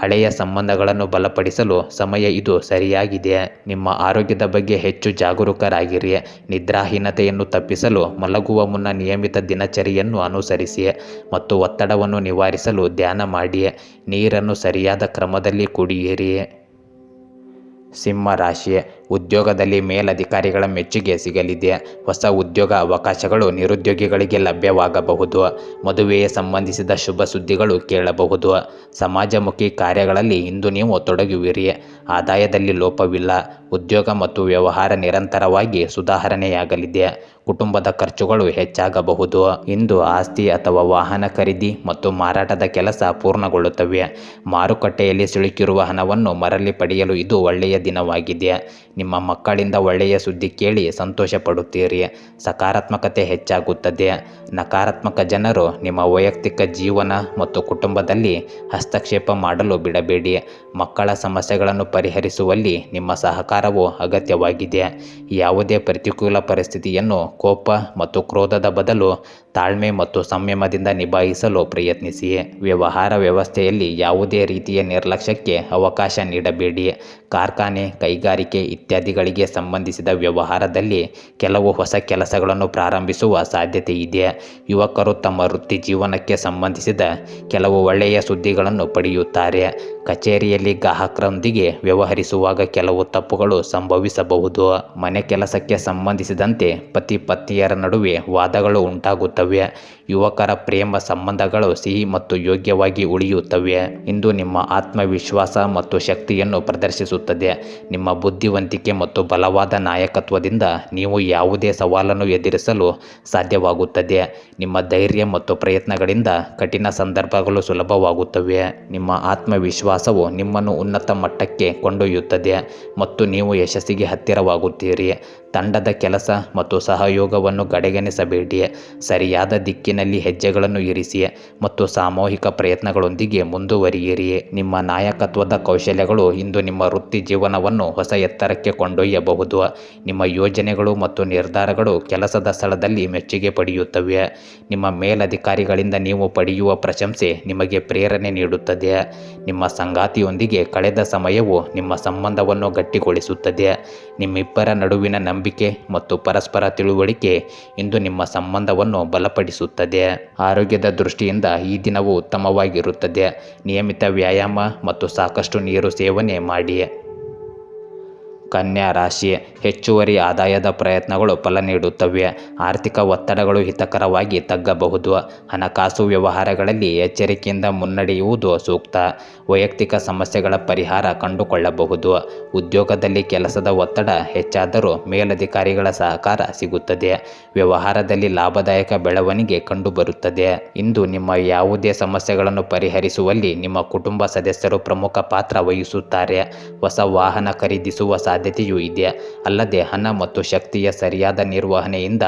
[SPEAKER 1] ಹಳೆಯ ಸಂಬಂಧಗಳನ್ನು ಬಲಪಡಿಸಲು ಸಮಯ ಇದು ಸರಿಯಾಗಿದೆ. ನಿಮ್ಮ ಆರೋಗ್ಯದ ಬಗ್ಗೆ ಹೆಚ್ಚು ಜಾಗರೂಕರಾಗಿರಿ. ನಿದ್ರಾಹೀನತೆಯನ್ನು ತಪ್ಪಿಸಲು ಮಲಗುವ ಮುನ್ನ ನಿಯಮಿತ ದಿನಚರಿಯನ್ನು ಅನುಸರಿಸಿ ಮತ್ತು ಒತ್ತಡವನ್ನು ನಿವಾರಿಸಲು ಧ್ಯಾನ ಮಾಡಿ. ನೀರನ್ನು ಸರಿಯಾದ ಕ್ರಮದಲ್ಲಿ ಕುಡಿಯಿರಿ. ಸಿಂಹ ರಾಶಿ, ಉದ್ಯೋಗದಲ್ಲಿ ಮೇಲಧಿಕಾರಿಗಳ ಮೆಚ್ಚುಗೆ ಸಿಗಲಿದೆ. ಹೊಸ ಉದ್ಯೋಗ ಅವಕಾಶಗಳು ನಿರುದ್ಯೋಗಿಗಳಿಗೆ ಲಭ್ಯವಾಗಬಹುದು. ಮದುವೆಗೆ ಸಂಬಂಧಿಸಿದ ಶುಭ ಸುದ್ದಿಗಳು ಕೇಳಬಹುದು. ಸಮಾಜಮುಖಿ ಕಾರ್ಯಗಳಲ್ಲಿ ಇಂದು ನೀವು ತೊಡಗುವಿರಿ. ಆದಾಯದಲ್ಲಿ ಲೋಪವಿಲ್ಲ. ಉದ್ಯೋಗ ಮತ್ತು ವ್ಯವಹಾರ ನಿರಂತರವಾಗಿ ಸುಧಾರಣೆಯಾಗಲಿದೆ. ಕುಟುಂಬದ ಖರ್ಚುಗಳು ಹೆಚ್ಚಾಗಬಹುದು. ಇಂದು ಆಸ್ತಿ ಅಥವಾ ವಾಹನ ಖರೀದಿ ಮತ್ತು ಮಾರಾಟದ ಕೆಲಸ ಪೂರ್ಣಗೊಳ್ಳುತ್ತವೆ. ಮಾರುಕಟ್ಟೆಯಲ್ಲಿ ಸಿಲುಕಿರುವ ಹಣವನ್ನು ಮರಳಿ ಪಡೆಯಲು ಇದು ಒಳ್ಳೆಯ ದಿನವಾಗಿದೆ. ನಿಮ್ಮ ಮಕ್ಕಳಿಂದ ಒಳ್ಳೆಯ ಸುದ್ದಿ ಕೇಳಿ ಸಂತೋಷ ಪಡುತ್ತೀರಿ. ಸಕಾರಾತ್ಮಕತೆ ಹೆಚ್ಚಾಗುತ್ತದೆ. ನಕಾರಾತ್ಮಕ ಜನರು ನಿಮ್ಮ ವೈಯಕ್ತಿಕ ಜೀವನ ಮತ್ತು ಕುಟುಂಬದಲ್ಲಿ ಹಸ್ತಕ್ಷೇಪ ಮಾಡಲು ಬಿಡಬೇಡಿ. ಮಕ್ಕಳ ಸಮಸ್ಯೆಗಳನ್ನು ಪರಿಹರಿಸುವಲ್ಲಿ ನಿಮ್ಮ ಸಹಕಾರವು ಅಗತ್ಯವಾಗಿದೆ. ಯಾವುದೇ ಪ್ರತಿಕೂಲ ಪರಿಸ್ಥಿತಿಯನ್ನು ಕೋಪ ಮತ್ತು ಕ್ರೋಧದ ಬದಲು ತಾಳ್ಮೆ ಮತ್ತು ಸಂಯಮದಿಂದ ನಿಭಾಯಿಸಲು ಪ್ರಯತ್ನಿಸಿ. ವ್ಯವಹಾರ ವ್ಯವಸ್ಥೆಯಲ್ಲಿ ಯಾವುದೇ ರೀತಿಯ ನಿರ್ಲಕ್ಷ್ಯಕ್ಕೆ ಅವಕಾಶ ನೀಡಬೇಡಿ. ಕಾರ್ಖಾನೆ, ಕೈಗಾರಿಕೆ ಇತ್ಯಾದಿಗಳಿಗೆ ಸಂಬಂಧಿಸಿದ ವ್ಯವಹಾರದಲ್ಲಿ ಕೆಲವು ಹೊಸ ಕೆಲಸಗಳನ್ನು ಪ್ರಾರಂಭಿಸುವ ಸಾಧ್ಯತೆ ಇದೆ. ಯುವಕರು ತಮ್ಮ ವೃತ್ತಿ ಜೀವನಕ್ಕೆ ಸಂಬಂಧಿಸಿದ ಕೆಲವು ಒಳ್ಳೆಯ ಸುದ್ದಿಗಳನ್ನು ಪಡೆಯುತ್ತಾರೆ. ಕಚೇರಿಯಲ್ಲಿ ಗ್ರಾಹಕರೊಂದಿಗೆ ವ್ಯವಹರಿಸುವಾಗ ಕೆಲವು ತಪ್ಪುಗಳು ಸಂಭವಿಸಬಹುದು. ಮನೆ ಕೆಲಸಕ್ಕೆ ಸಂಬಂಧಿಸಿದಂತೆ ಪತಿ ಪತ್ನಿಯರ ನಡುವೆ ವಾದಗಳು ಉಂಟಾಗುತ್ತವೆ. ಯುವಕರ ಪ್ರೇಮ ಸಂಬಂಧಗಳು ಸಿಹಿ ಮತ್ತು ಯೋಗ್ಯವಾಗಿ ಉಳಿಯುತ್ತವೆ. ಇಂದು ನಿಮ್ಮ ಆತ್ಮವಿಶ್ವಾಸ ಮತ್ತು ಶಕ್ತಿಯನ್ನು ಪ್ರದರ್ಶಿಸುತ್ತದೆ. ನಿಮ್ಮ ಬುದ್ಧಿವಂತಿಕೆ ಮತ್ತು ಬಲವಾದ ನಾಯಕತ್ವದಿಂದ ನೀವು ಯಾವುದೇ ಸವಾಲನ್ನು ಎದುರಿಸಲು ಸಾಧ್ಯವಾಗುತ್ತದೆ. ನಿಮ್ಮ ಧೈರ್ಯ ಮತ್ತು ಪ್ರಯತ್ನಗಳಿಂದ ಕಠಿಣ ಸಂದರ್ಭಗಳು ಸುಲಭವಾಗುತ್ತವೆ. ನಿಮ್ಮ ಆತ್ಮವಿಶ್ವಾಸವು ನಿಮ್ಮನ್ನು ಉನ್ನತ ಮಟ್ಟಕ್ಕೆ ಕೊಂಡೊಯ್ಯುತ್ತದೆ ಮತ್ತು ನೀವು ಯಶಸ್ಸಿಗೆ ಹತ್ತಿರವಾಗುತ್ತೀರಿ. ತಂಡದ ಕೆಲಸ ಮತ್ತು ಸಹಯೋಗವನ್ನು ಕಡೆಗಣಿಸಬೇಡಿ. ಸರಿಯಾದ ದಿಕ್ಕಿನಲ್ಲಿ ಹೆಜ್ಜೆಗಳನ್ನು ಇರಿಸಿ ಮತ್ತು ಸಾಮೂಹಿಕ ಪ್ರಯತ್ನಗಳೊಂದಿಗೆ ಮುಂದುವರಿಯಿರಿ. ನಿಮ್ಮ ನಾಯಕತ್ವದ ಕೌಶಲ್ಯಗಳು ಇಂದು ನಿಮ್ಮ ವೃತ್ತಿ ಜೀವನವನ್ನು ಹೊಸ ಎತ್ತರಕ್ಕೆ ಕೊಂಡೊಯ್ಯಬಹುದು. ನಿಮ್ಮ ಯೋಜನೆಗಳು ಮತ್ತು ನಿರ್ಧಾರಗಳು ಕೆಲಸದ ಸ್ಥಳದಲ್ಲಿ ಮೆಚ್ಚುಗೆ ಪಡೆಯುತ್ತವೆ. ನಿಮ್ಮ ಮೇಲಧಿಕಾರಿಗಳಿಂದ ನೀವು ಪಡೆಯುವ ಪ್ರಶಂಸೆ ನಿಮಗೆ ಪ್ರೇರಣೆ ನೀಡುತ್ತದೆ. ನಿಮ್ಮ ಸಂಗಾತಿಯೊಂದಿಗೆ ಕಳೆದ ಸಮಯವು ನಿಮ್ಮ ಸಂಬಂಧವನ್ನು ಗಟ್ಟಿಗೊಳಿಸುತ್ತದೆ. ನಿಮ್ಮಿಬ್ಬರ ನಡುವಿನ ನಂಬಿಕೆ ಮತ್ತು ಪರಸ್ಪರ ತಿಳುವಳಿಕೆ ಇಂದು ನಿಮ್ಮ ಸಂಬಂಧವನ್ನು ಬಲಪಡಿಸುತ್ತದೆ. ಆರೋಗ್ಯದ ದೃಷ್ಟಿಯಿಂದ ಈ ದಿನವು ಉತ್ತಮವಾಗಿರುತ್ತದೆ. ನಿಯಮಿತ ವ್ಯಾಯಾಮ ಮತ್ತು ಸಾಕಷ್ಟು ನೀರು ಸೇವನೆ ಮಾಡಿ. ಕನ್ಯಾ ರಾಶಿ, ಹೆಚ್ಚುವರಿ ಆದಾಯದ ಪ್ರಯತ್ನಗಳು ಫಲ ನೀಡುತ್ತವೆ. ಆರ್ಥಿಕ ಒತ್ತಡಗಳು ಹಿತಕರವಾಗಿ ತಗ್ಗಬಹುದು. ಹಣಕಾಸು ವ್ಯವಹಾರಗಳಲ್ಲಿ ಎಚ್ಚರಿಕೆಯಿಂದ ಮುನ್ನಡೆಯುವುದು ಸೂಕ್ತ. ವೈಯಕ್ತಿಕ ಸಮಸ್ಯೆಗಳ ಪರಿಹಾರ ಕಂಡುಕೊಳ್ಳಬಹುದು. ಉದ್ಯೋಗದಲ್ಲಿ ಕೆಲಸದ ಒತ್ತಡ ಹೆಚ್ಚಾದರೂ ಮೇಲಧಿಕಾರಿಗಳ ಸಹಕಾರ ಸಿಗುತ್ತದೆ. ವ್ಯವಹಾರದಲ್ಲಿ ಲಾಭದಾಯಕ ಬೆಳವಣಿಗೆ ಕಂಡುಬರುತ್ತದೆ. ಇಂದು ನಿಮ್ಮ ಯಾವುದೇ ಸಮಸ್ಯೆಗಳನ್ನು ಪರಿಹರಿಸುವಲ್ಲಿ ನಿಮ್ಮ ಕುಟುಂಬ ಸದಸ್ಯರು ಪ್ರಮುಖ ಪಾತ್ರ ವಹಿಸುತ್ತಾರೆ. ಹೊಸ ವಾಹನ ಖರೀದಿಸುವ ಸಾಧ್ಯತೆ ಸಾಧ್ಯತೆಯೂ ಇದೆ. ಅಲ್ಲದೆ ಹಣ ಮತ್ತು ಶಕ್ತಿಯ ಸರಿಯಾದ ನಿರ್ವಹಣೆಯಿಂದ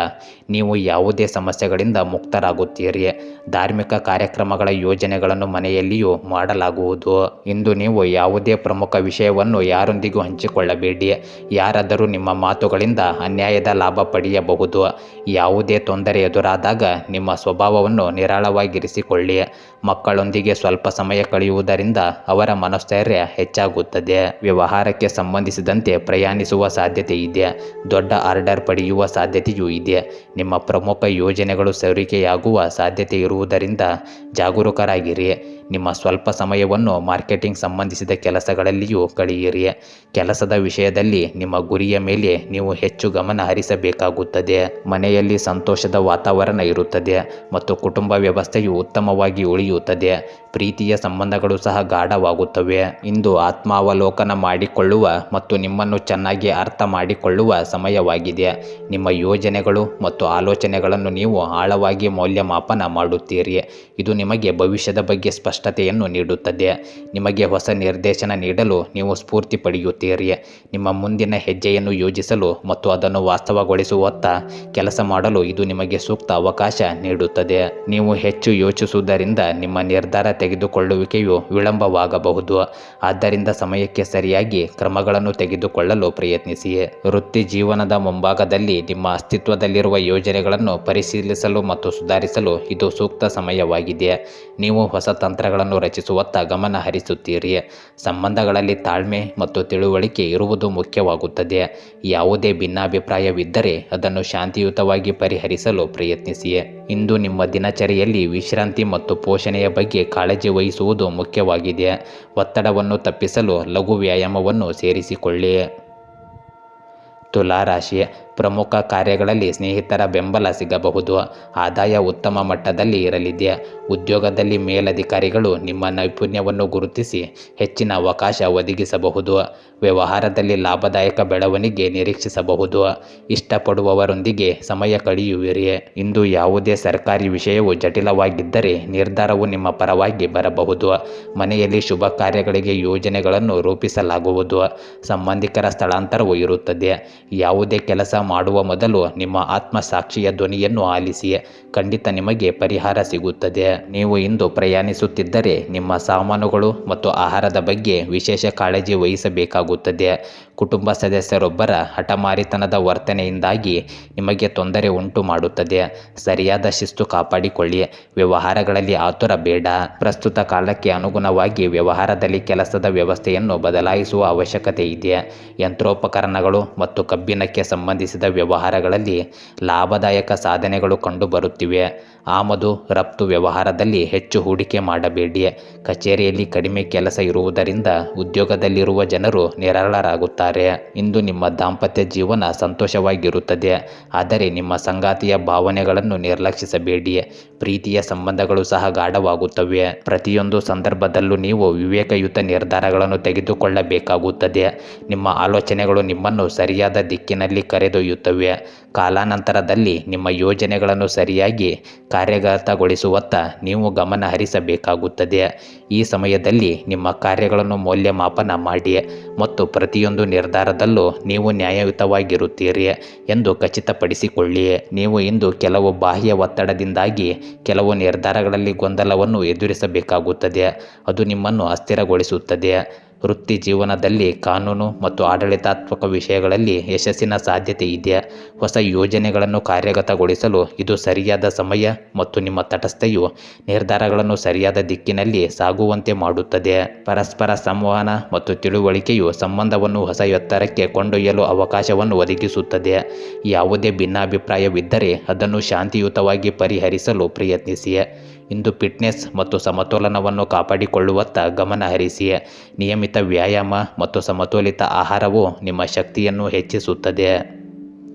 [SPEAKER 1] ನೀವು ಯಾವುದೇ ಸಮಸ್ಯೆಗಳಿಂದ ಮುಕ್ತರಾಗುತ್ತೀರಿ. ಧಾರ್ಮಿಕ ಕಾರ್ಯಕ್ರಮಗಳ ಯೋಜನೆಗಳನ್ನು ಮನೆಯಲ್ಲಿಯೂ ಮಾಡಲಾಗುವುದು. ಇಂದು ನೀವು ಯಾವುದೇ ಪ್ರಮುಖ ವಿಷಯವನ್ನು ಯಾರೊಂದಿಗೂ ಹಂಚಿಕೊಳ್ಳಬೇಡಿ. ಯಾರಾದರೂ ನಿಮ್ಮ ಮಾತುಗಳಿಂದ ಅನ್ಯಾಯದ ಲಾಭ ಪಡೆಯಬಹುದು. ಯಾವುದೇ ತೊಂದರೆ ಎದುರಾದಾಗ ನಿಮ್ಮ ಸ್ವಭಾವವನ್ನು ನಿರಾಳವಾಗಿರಿಸಿಕೊಳ್ಳಿ. ಮಕ್ಕಳೊಂದಿಗೆ ಸ್ವಲ್ಪ ಸಮಯ ಕಳೆಯುವುದರಿಂದ ಅವರ ಮನೋಸ್ಥೈರ್ಯ ಹೆಚ್ಚಾಗುತ್ತದೆ. ವ್ಯವಹಾರಕ್ಕೆ ಸಂಬಂಧಿಸಿದಂತೆ ಪ್ರಯಾಣಿಸುವ ಸಾಧ್ಯತೆ ಇದೆ. ದೊಡ್ಡ ಆರ್ಡರ್ ಪಡೆಯುವ ಸಾಧ್ಯತೆಯೂ ಇದೆ. ನಿಮ್ಮ ಪ್ರಮುಖ ಯೋಜನೆಗಳು ಸೋರಿಕೆಯಾಗುವ ಸಾಧ್ಯತೆ ಇರುವುದರಿಂದ ಜಾಗರೂಕರಾಗಿರಿ. ನಿಮ್ಮ ಸ್ವಲ್ಪ ಸಮಯವನ್ನು ಮಾರ್ಕೆಟಿಂಗ್ ಸಂಬಂಧಿಸಿದ ಕೆಲಸಗಳಲ್ಲಿಯೂ ಕಳೆಯಿರಿ. ಕೆಲಸದ ವಿಷಯದಲ್ಲಿ ನಿಮ್ಮ ಗುರಿಯ ಮೇಲೆ ನೀವು ಹೆಚ್ಚು ಗಮನ ಹರಿಸಬೇಕಾಗುತ್ತದೆ. ಮನೆಯಲ್ಲಿ ಸಂತೋಷದ ವಾತಾವರಣ ಇರುತ್ತದೆ ಮತ್ತು ಕುಟುಂಬ ವ್ಯವಸ್ಥೆಯು ಉತ್ತಮವಾಗಿ ಉಳಿಯುತ್ತದೆ. ಪ್ರೀತಿಯ ಸಂಬಂಧಗಳು ಸಹ ಗಾಢವಾಗುತ್ತವೆ. ಇಂದು ಆತ್ಮಾವಲೋಕನ ಮಾಡಿಕೊಳ್ಳುವ ಮತ್ತು ನಿಮ್ಮನ್ನು ಚೆನ್ನಾಗಿ ಅರ್ಥ ಮಾಡಿಕೊಳ್ಳುವ ಸಮಯವಾಗಿದೆ. ನಿಮ್ಮ ಯೋಜನೆಗಳು ಮತ್ತು ಆಲೋಚನೆಗಳನ್ನು ನೀವು ಆಳವಾಗಿ ಮೌಲ್ಯಮಾಪನ ಮಾಡುತ್ತೀರಿ. ಇದು ನಿಮಗೆ ಭವಿಷ್ಯದ ಬಗ್ಗೆ ಸ್ಪಷ್ಟತೆಯನ್ನು ನೀಡುತ್ತದೆ. ನಿಮಗೆ ಹೊಸ ನಿರ್ದೇಶನ ನೀಡಲು ನೀವು ಸ್ಫೂರ್ತಿ ಪಡೆಯುತ್ತೀರಿ. ನಿಮ್ಮ ಮುಂದಿನ ಹೆಜ್ಜೆಯನ್ನು ಯೋಜಿಸಲು ಮತ್ತು ಅದನ್ನು ವಾಸ್ತವಗೊಳಿಸುವತ್ತ ಕೆಲಸ ಮಾಡಲು ಇದು ನಿಮಗೆ ಸೂಕ್ತ ಅವಕಾಶ ನೀಡುತ್ತದೆ. ನೀವು ಹೆಚ್ಚು ಯೋಚಿಸುವುದರಿಂದ ನಿಮ್ಮ ನಿರ್ಧಾರ ತೆಗೆದುಕೊಳ್ಳುವಿಕೆಯು ವಿಳಂಬವಾಗಬಹುದು. ಆದ್ದರಿಂದ ಸಮಯಕ್ಕೆ ಸರಿಯಾಗಿ ಕ್ರಮಗಳನ್ನು ತೆಗೆದುಕೊಳ್ಳಲು ಪ್ರಯತ್ನಿಸಿ. ವೃತ್ತಿ ಜೀವನದ ಮುಂಭಾಗದಲ್ಲಿ ನಿಮ್ಮ ಅಸ್ತಿತ್ವದಲ್ಲಿರುವ ಯೋಜನೆಗಳನ್ನು ಪರಿಶೀಲಿಸಲು ಮತ್ತು ಸುಧಾರಿಸಲು ಇದು ಸೂಕ್ತ ಸಮಯವಾಗಿದೆ. ನೀವು ಹೊಸ ತಂತ್ರಗಳನ್ನು ರಚಿಸುವತ್ತ ಗಮನ ಹರಿಸುತ್ತೀರಿ. ಸಂಬಂಧಗಳಲ್ಲಿ ತಾಳ್ಮೆ ಮತ್ತು ತಿಳುವಳಿಕೆ ಇರುವುದು ಮುಖ್ಯವಾಗುತ್ತದೆ. ಯಾವುದೇ ಭಿನ್ನಾಭಿಪ್ರಾಯವಿದ್ದರೆ ಅದನ್ನು ಶಾಂತಿಯುತವಾಗಿ ಪರಿಹರಿಸಲು ಪ್ರಯತ್ನಿಸಿ. ಇಂದು ನಿಮ್ಮ ದಿನಚರಿಯಲ್ಲಿ ವಿಶ್ರಾಂತಿ ಮತ್ತು ಪೋಷಣೆಯ ಬಗ್ಗೆ ಕಾಳಜಿ ವಹಿಸುವುದು ಮುಖ್ಯವಾಗಿದೆ. ಒತ್ತಡವನ್ನು ತಪ್ಪಿಸಲು ಲಘು ವ್ಯಾಯಾಮವನ್ನು ಸೇರಿಸಿಕೊಳ್ಳಿ. ತುಲಾ ರಾಶಿ, ಪ್ರಮುಖ ಕಾರ್ಯಗಳಲ್ಲಿ ಸ್ನೇಹಿತರ ಬೆಂಬಲ ಸಿಗಬಹುದು. ಆದಾಯ ಉತ್ತಮ ಮಟ್ಟದಲ್ಲಿ ಇರಲಿದೆ. ಉದ್ಯೋಗದಲ್ಲಿ ಮೇಲಧಿಕಾರಿಗಳು ನಿಮ್ಮ ನೈಪುಣ್ಯವನ್ನು ಗುರುತಿಸಿ ಹೆಚ್ಚಿನ ಅವಕಾಶ ಒದಗಿಸಬಹುದು. ವ್ಯವಹಾರದಲ್ಲಿ ಲಾಭದಾಯಕ ಬೆಳವಣಿಗೆ ನಿರೀಕ್ಷಿಸಬಹುದು. ಇಷ್ಟಪಡುವವರೊಂದಿಗೆ ಸಮಯ ಕಳೆಯುವಿರಿ. ಇಂದು ಯಾವುದೇ ಸರ್ಕಾರಿ ವಿಷಯವು ಜಟಿಲವಾಗಿದ್ದರೆ ನಿರ್ಧಾರವು ನಿಮ್ಮ ಪರವಾಗಿ ಬರಬಹುದು. ಮನೆಯಲ್ಲಿ ಶುಭ ಕಾರ್ಯಗಳಿಗೆ ಯೋಜನೆಗಳನ್ನು ರೂಪಿಸಲಾಗುವುದು. ಸಂಬಂಧಿಕರ ಸ್ಥಳಾಂತರವೂ ಇರುತ್ತದೆ. ಯಾವುದೇ ಕೆಲಸ ಮಾಡುವ ಮೊದಲು ನಿಮ್ಮ ಆತ್ಮಸಾಕ್ಷಿಯ ಧ್ವನಿಯನ್ನು ಆಲಿಸಿ. ಖಂಡಿತ ನಿಮಗೆ ಪರಿಹಾರ ಸಿಗುತ್ತದೆ. ನೀವು ಇಂದು ಪ್ರಯಾಣಿಸುತ್ತಿದ್ದರೆ ನಿಮ್ಮ ಸಾಮಾನುಗಳು ಮತ್ತು ಆಹಾರದ ಬಗ್ಗೆ ವಿಶೇಷ ಕಾಳಜಿ ವಹಿಸಬೇಕಾಗುತ್ತದೆ. ಕುಟುಂಬ ಸದಸ್ಯರೊಬ್ಬರ ಹಠಮಾರಿತನದ ವರ್ತನೆಯಿಂದಾಗಿ ನಿಮಗೆ ತೊಂದರೆ ಉಂಟು ಮಾಡುತ್ತದೆ. ಸರಿಯಾದ ಶಿಸ್ತು ಕಾಪಾಡಿಕೊಳ್ಳಿ. ವ್ಯವಹಾರಗಳಲ್ಲಿ ಆತುರ ಬೇಡ. ಪ್ರಸ್ತುತ ಕಾಲಕ್ಕೆ ಅನುಗುಣವಾಗಿ ವ್ಯವಹಾರದಲ್ಲಿ ಕೆಲಸದ ವ್ಯವಸ್ಥೆಯನ್ನು ಬದಲಾಯಿಸುವ ಅವಶ್ಯಕತೆ ಇದೆ. ಯಂತ್ರೋಪಕರಣಗಳು ಮತ್ತು ಕಬ್ಬಿಣಕ್ಕೆ ಸಂಬಂಧಿಸಿದ ವ್ಯವಹಾರಗಳಲ್ಲಿ ಲಾಭದಾಯಕ ಸಾಧನೆಗಳು ಕಂಡುಬರುತ್ತಿವೆ. ಆಮದು ರಫ್ತು ವ್ಯವಹಾರದಲ್ಲಿ ಹೆಚ್ಚು ಹೂಡಿಕೆ ಮಾಡಬೇಡಿ. ಕಚೇರಿಯಲ್ಲಿ ಕಡಿಮೆ ಕೆಲಸ ಇರುವುದರಿಂದ ಉದ್ಯೋಗದಲ್ಲಿರುವ ಜನರು ನಿರಾಳರಾಗುತ್ತಾರೆ. ಇಂದು ನಿಮ್ಮ ದಾಂಪತ್ಯ ಜೀವನ ಸಂತೋಷವಾಗಿರುತ್ತದೆ, ಆದರೆ ನಿಮ್ಮ ಸಂಗಾತಿಯ ಭಾವನೆಗಳನ್ನು ನಿರ್ಲಕ್ಷಿಸಬೇಡಿ. ಪ್ರೀತಿಯ ಸಂಬಂಧಗಳು ಸಹ ಗಾಢವಾಗುತ್ತವೆ. ಪ್ರತಿಯೊಂದು ಸಂದರ್ಭದಲ್ಲೂ ನೀವು ವಿವೇಕಯುತ ನಿರ್ಧಾರಗಳನ್ನು ತೆಗೆದುಕೊಳ್ಳಬೇಕಾಗುತ್ತದೆ. ನಿಮ್ಮ ಆಲೋಚನೆಗಳು ನಿಮ್ಮನ್ನು ಸರಿಯಾದ ದಿಕ್ಕಿನಲ್ಲಿ ಕರೆದೊಯ್ಯುತ್ತವೆ. ಕಾಲಾನಂತರದಲ್ಲಿ ನಿಮ್ಮ ಯೋಜನೆಗಳನ್ನು ಸರಿಯಾಗಿ ಕಾರ್ಯಗತಗೊಳಿಸುವತ್ತ ನೀವು ಗಮನ ಹರಿಸಬೇಕಾಗುತ್ತದೆ. ಈ ಸಮಯದಲ್ಲಿ ನಿಮ್ಮ ಕಾರ್ಯಗಳನ್ನು ಮೌಲ್ಯಮಾಪನ ಮಾಡಿ ಮತ್ತು ಪ್ರತಿಯೊಂದು ನಿರ್ಧಾರದಲ್ಲೂ ನೀವು ನ್ಯಾಯಯುತವಾಗಿರುತ್ತೀರಿ ಎಂದು ಖಚಿತಪಡಿಸಿಕೊಳ್ಳಿ. ನೀವು ಇಂದು ಕೆಲವು ಬಾಹ್ಯ ಒತ್ತಡದಿಂದಾಗಿ ಕೆಲವು ನಿರ್ಧಾರಗಳಲ್ಲಿ ಗೊಂದಲವನ್ನು ಎದುರಿಸಬೇಕಾಗುತ್ತದೆ. ಅದು ನಿಮ್ಮನ್ನು ಅಸ್ಥಿರಗೊಳಿಸುತ್ತದೆ. ವೃತ್ತಿ ಜೀವನದಲ್ಲಿ ಕಾನೂನು ಮತ್ತು ಆಡಳಿತಾತ್ಮಕ ವಿಷಯಗಳಲ್ಲಿ ಯಶಸ್ಸಿನ ಸಾಧ್ಯತೆ ಇದೆ. ಹೊಸ ಯೋಜನೆಗಳನ್ನು ಕಾರ್ಯಗತಗೊಳಿಸಲು ಇದು ಸರಿಯಾದ ಸಮಯ ಮತ್ತು ನಿಮ್ಮ ತಟಸ್ಥತೆಯು ನಿರ್ಧಾರಗಳನ್ನು ಸರಿಯಾದ ದಿಕ್ಕಿನಲ್ಲಿ ಸಾಗುವಂತೆ ಮಾಡುತ್ತದೆ. ಪರಸ್ಪರ ಸಂವಹನ ಮತ್ತು ತಿಳುವಳಿಕೆಯು ಸಂಬಂಧವನ್ನು ಹೊಸ ಎತ್ತರಕ್ಕೆ ಕೊಂಡೊಯ್ಯಲು ಅವಕಾಶವನ್ನು ಒದಗಿಸುತ್ತದೆ. ಯಾವುದೇ ಭಿನ್ನಾಭಿಪ್ರಾಯವಿದ್ದರೆ ಅದನ್ನು ಶಾಂತಿಯುತವಾಗಿ ಪರಿಹರಿಸಲು ಪ್ರಯತ್ನಿಸಿ. ಇಂದು ಫಿಟ್ನೆಸ್ ಮತ್ತು ಸಮತೋಲನವನ್ನು ಕಾಪಾಡಿಕೊಳ್ಳುವತ್ತ ಗಮನ ಹರಿಸಿ. ನಿಯಮಿತ ವ್ಯಾಯಾಮ ಮತ್ತು ಸಮತೋಲಿತ ಆಹಾರವು ನಿಮ್ಮ ಶಕ್ತಿಯನ್ನು ಹೆಚ್ಚಿಸುತ್ತದೆ.